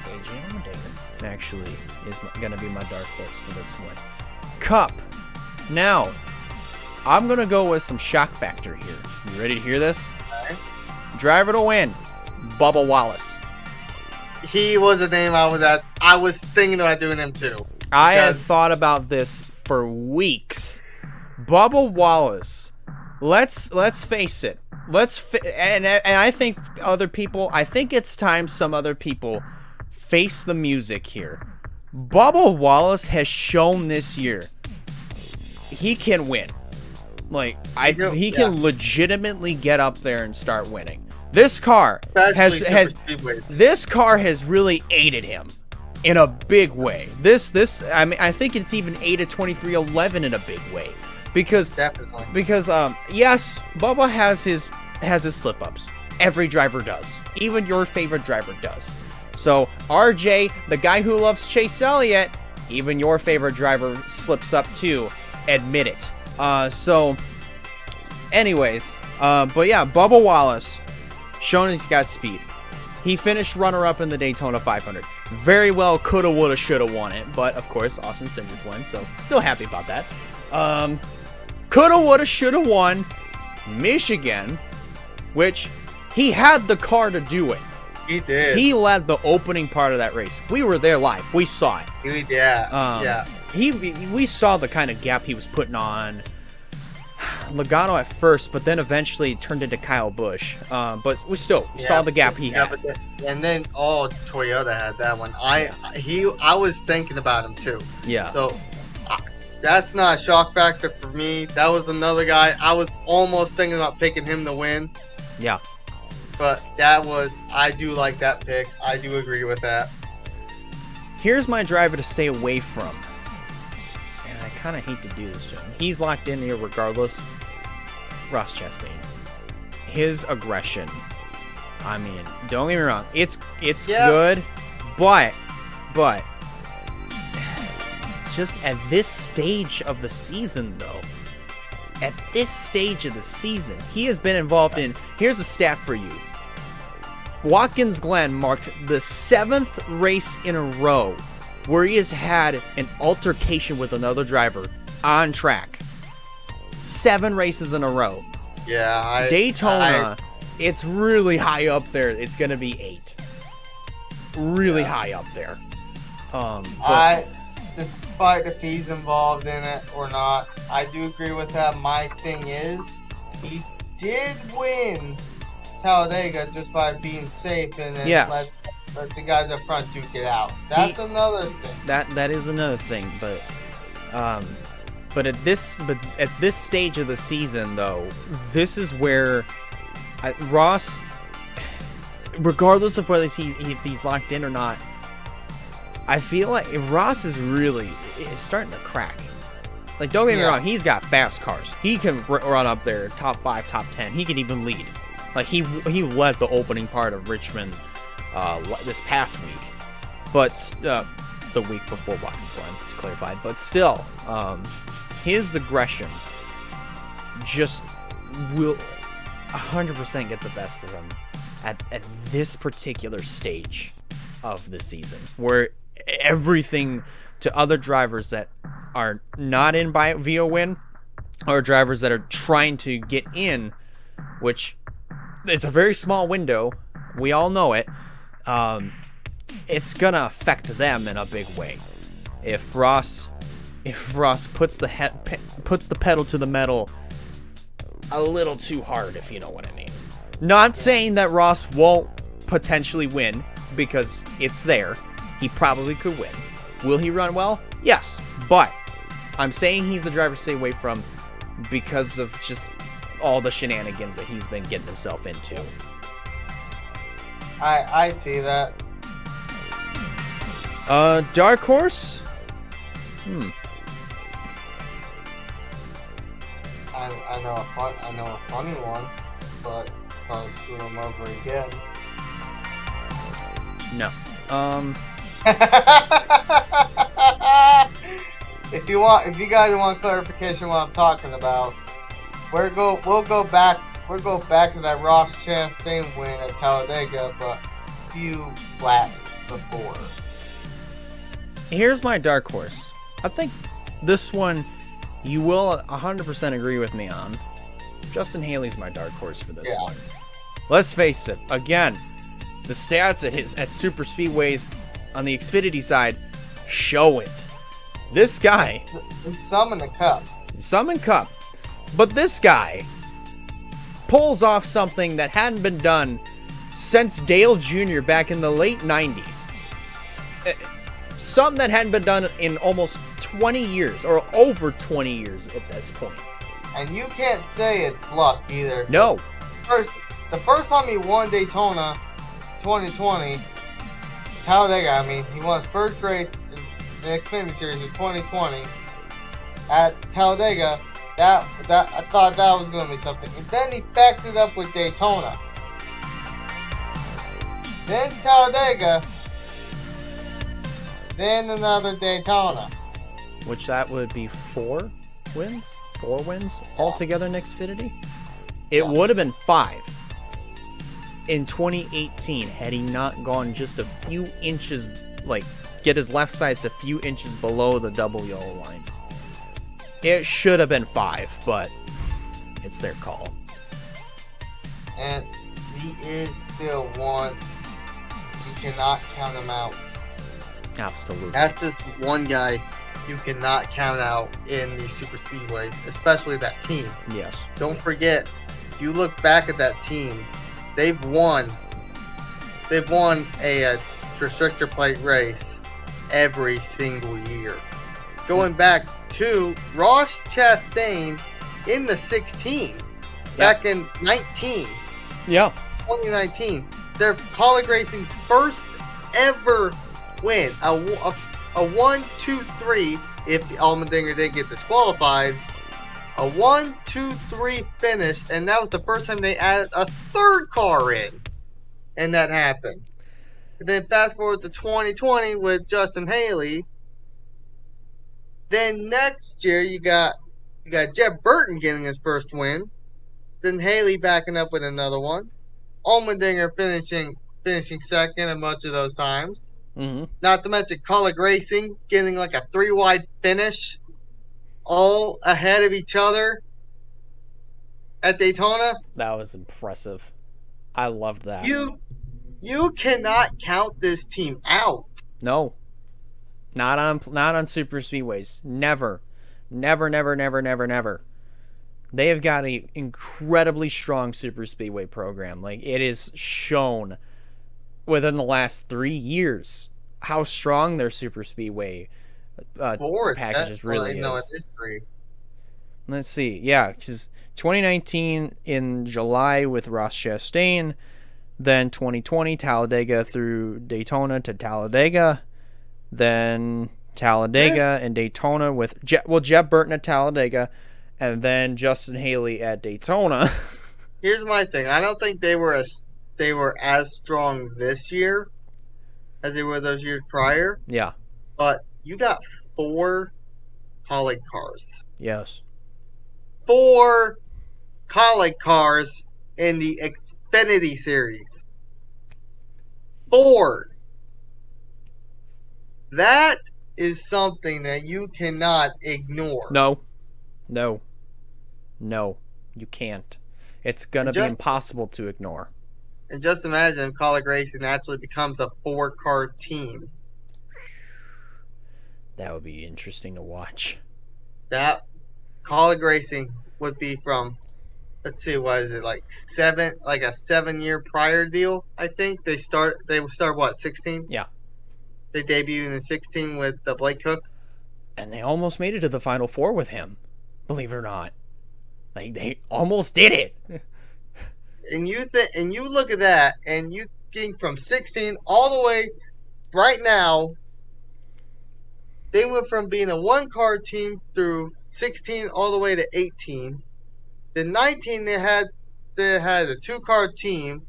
AJ Allmendinger actually is gonna be my dark horse for this one. Cup. Now, I'm gonna go with some shock factor here. You ready to hear this? Okay. Driver to win, Bubba Wallace. He was a name I was thinking about doing him too. I had thought about this for weeks. Bubba Wallace. Let's face it. And I think I think it's time some other people face the music here. Bubba Wallace has shown this year he can win. Like he can legitimately get up there and start winning. This car has really aided him in a big way. I think it's even aided 2311 in a big way. Because yes, Bubba has his slip ups. Every driver does. Even your favorite driver does. So RJ, the guy who loves Chase Elliott, even your favorite driver slips up too. Admit it. Anyways, but yeah, Bubba Wallace, shown he's got speed. He finished runner-up in the Daytona 500. Very well coulda, woulda, shoulda won it, but of course Austin Cindric won, so still happy about that. Coulda, woulda, shoulda won Michigan, which he had the car to do it. He did. He led the opening part of that race. We were there live. We saw it. We saw the kind of gap he was putting on Logano at first, but then eventually it turned into Kyle Busch. But we saw the gap he had. And then Toyota had that one. I was thinking about him too. Yeah. So that's not a shock factor for me. That was another guy. I was almost thinking about picking him to win. Yeah. But I do like that pick. I do agree with that. Here's my driver to stay away from. And I kind of hate to do this to him. He's locked in here regardless. Ross Chastain. His aggression. I mean, don't get me wrong. It's good, but just at this stage of the season, though. At this stage of the season, he has been involved in. Here's a stat for you. Watkins Glen marked the 7th race in a row where he has had an altercation with another driver on track. 7 races in a row. Yeah, Daytona, it's really high up there. It's gonna be 8. Really high up there. Despite if he's involved in it or not, I do agree with that. My thing is, he did win Talladega just by being safe and then let the guys up front duke it out. That's another thing. That is another thing, but at this stage of the season, though, this is where Ross, regardless of whether if he's locked in or not, I feel like Ross is starting to crack. Like, don't get me wrong, he's got fast cars. He can run up there, top 5, top 10. He can even lead. Like, he led the opening part of Richmond this past week. But the week before Watkins Glen, to clarify. But still, his aggression just will... 100% get the best of him at this particular stage of the season, where everything to other drivers that are not in via win, or drivers that are trying to get in, which it's a very small window. We all know it. It's gonna affect them in a big way. If Ross puts the pedal to the metal a little too hard, if you know what I mean. Not saying that Ross won't potentially win, because it's there. He probably could win. Will he run well? Yes, but I'm saying he's the driver to stay away from because of just all the shenanigans that he's been getting himself into. I see that. Dark horse? I know a funny one, but I'll screw him over again. No. If you guys want clarification what I'm talking about, we'll go back to that Ross Chastain win at Talladega, but a few laps before. Here's my dark horse. I think this one you will 100% agree with me on. Justin Haley's my dark horse for this one. Let's face it. Again, the stats at super speedways on the Xfinity side show it. This guy, some in the Cup, but this guy pulls off something that hadn't been done since Dale Jr. back in the late 90s. Something that hadn't been done in almost 20 years, or over 20 years at this point. And you can't say it's luck either. No. The first time he won Daytona 2020, Talladega, he won his first race in the Xfinity Series in 2020 at Talladega. That I thought that was going to be something. And then he backed it up with Daytona. Then Talladega. Then another Daytona. Which that would be 4 wins? 4 wins altogether in Xfinity? It would have been 5 in 2018 had he not gone just a few inches, get his left side a few inches below the double yellow line. It should have been 5, but it's their call. And he is still one. You cannot count him out. Absolutely. That's just one guy you cannot count out in these super speedways, especially that team. Yes. Don't forget, you look back at that team, they've won a restrictor plate race every single year. Going back to Ross Chastain in the 16, back in 19. Yeah. 2019. They're Colleague Racing's first ever win. A 1-2-3 if Allmendinger didn't get disqualified. A 1-2-3 finish, and that was the first time they added a third car in. And that happened. And then fast forward to 2020 with Justin Haley. Then next year you got Jeff Burton getting his first win. Then Haley backing up with another one. Allmendinger finishing second a bunch of those times. Mm-hmm. Not to mention Colleague Racing getting a 3-wide finish, all ahead of each other at Daytona. That was impressive. I loved that. You cannot count this team out. No. Not on super speedways. Never. Never, never, never, never, never. They have got an incredibly strong super speedway program. It is shown within the last 3 years how strong their super speedway packages really is. No, it is 3. Let's see. Yeah, because 2019 in July with Ross Chastain, then 2020 Talladega through Daytona to Talladega, then Talladega and Daytona with Jeff Burton at Talladega, and then Justin Haley at Daytona. Here's my thing. I don't think they were as strong this year as they were those years prior. Yeah. But you got 4 Colleague cars. Yes. 4 Colleague cars in the Xfinity Series. 4. That is something that you cannot ignore. No. You can't. It's going to be impossible to ignore. And just imagine if Kaulig Racing actually becomes a 4-car team. That would be interesting to watch. That Kaulig Racing would be from, let's see, what is it, like a 7-year prior deal, I think. They start what, 16? Yeah. They debuted in 16 with Blake Cook. And they almost made it to the Final Four with him, believe it or not. Like, they almost did it. And you look at that, and you think from 16 all the way right now, they went from being a 1-car team through 16 all the way to 18. Then 19 they had a 2-car team,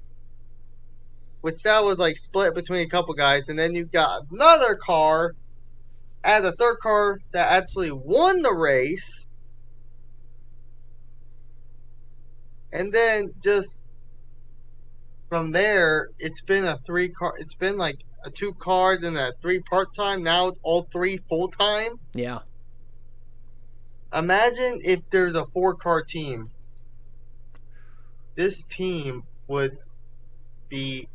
which that was like split between a couple guys, and then you got another car, add a 3rd car that actually won the race. And then just from there, it's been a 3-car. It's been like a 2-car, then a 3 part-time. Now all 3 full-time. Yeah. Imagine if there's a 4-car team. This team would be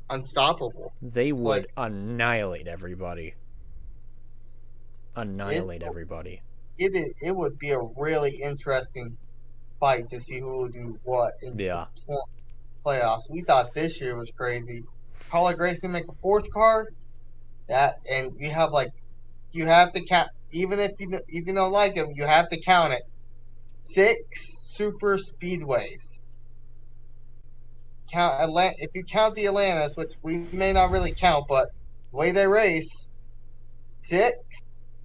unstoppable. They would annihilate everybody. Everybody. It would be a really interesting fight to see who will do what in the playoffs. We thought this year was crazy. Kaulig Racing make a 4th car, and you have to count, even if you don't like them, you have to count it. 6 super speedways. If you count the Atlantas, which we may not really count, but the way they race, 6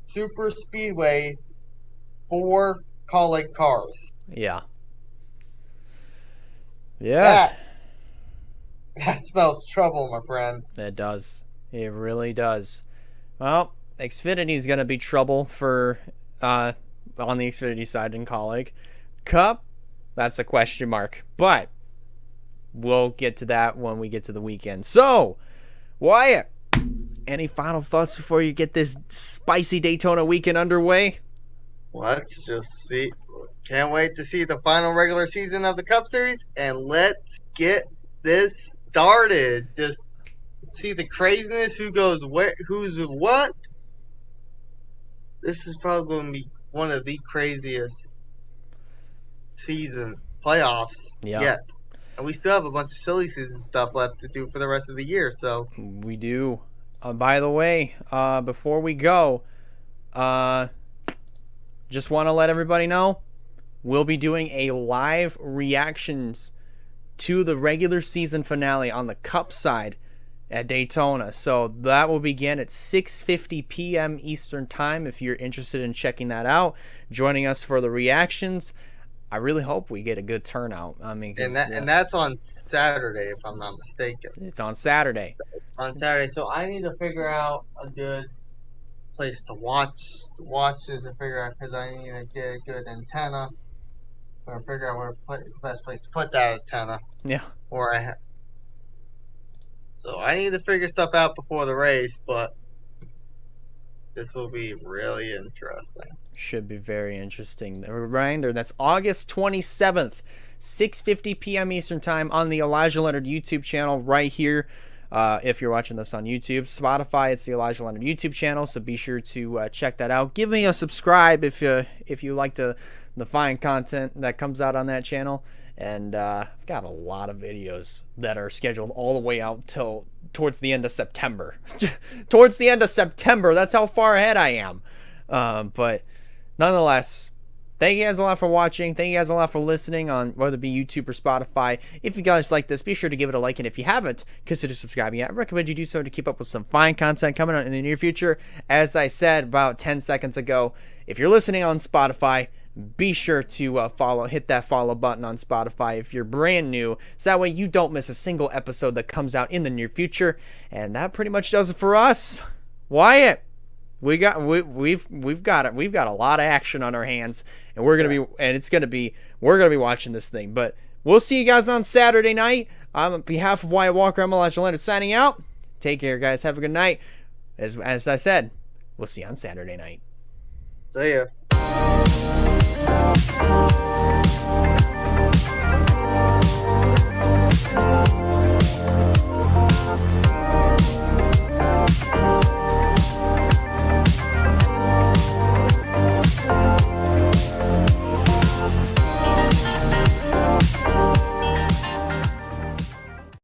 super speedways, 4 Kaulig cars. Yeah. Yeah. That spells trouble, my friend. It does. It really does. Well, Xfinity's going to be trouble for on the Xfinity side in Kaulig. Cup, that's a question mark. But we'll get to that when we get to the weekend. So, Wyatt, any final thoughts before you get this spicy Daytona weekend underway? Let's just see. Can't wait to see the final regular season of the Cup Series, and let's get this started. Just see the craziness, who goes where, who's what. This is probably going to be one of the craziest season playoffs yet. And we still have a bunch of silly season stuff left to do for the rest of the year. So we do. By the way, before we go, just want to let everybody know, we'll be doing a live reactions to the regular season finale on the Cup side at Daytona. So that will begin at 6:50 p.m. Eastern Time. If you're interested in checking that out, joining us for the reactions, I really hope we get a good turnout. I mean, and that's on Saturday, if I'm not mistaken. It's on Saturday. So I need to figure out a good place to watch this and figure out, because I need to get a good antenna or figure out where the best place to put that antenna. Yeah. So I need to figure stuff out before the race, but this will be really interesting. Should be very interesting. A reminder, that's August 27th, 6:50 p.m. Eastern Time on the Elijah Leonard YouTube channel right here. If you're watching this on YouTube, Spotify, it's the Elijah Leonard YouTube channel, so be sure to check that out. Give me a subscribe if you like the fine content that comes out on that channel. And I've got a lot of videos that are scheduled all the way out till towards the end of September. Towards the end of September, that's how far ahead I am. But nonetheless, thank you guys a lot for watching. Thank you guys a lot for listening on whether it be YouTube or Spotify. If you guys like this, be sure to give it a like. And if you haven't, consider subscribing. I recommend you do so to keep up with some fine content coming out in the near future. As I said about 10 seconds ago, if you're listening on Spotify, be sure to hit that follow button on Spotify if you're brand new, so that way you don't miss a single episode that comes out in the near future. And that pretty much does it for us. Wyatt, we've got a lot of action on our hands, and we're gonna be watching this thing. But we'll see you guys on Saturday night. On behalf of Wyatt Walker, I'm Elijah Leonard signing out. Take care, guys. Have a good night. As I said, we'll see you on Saturday night. See ya.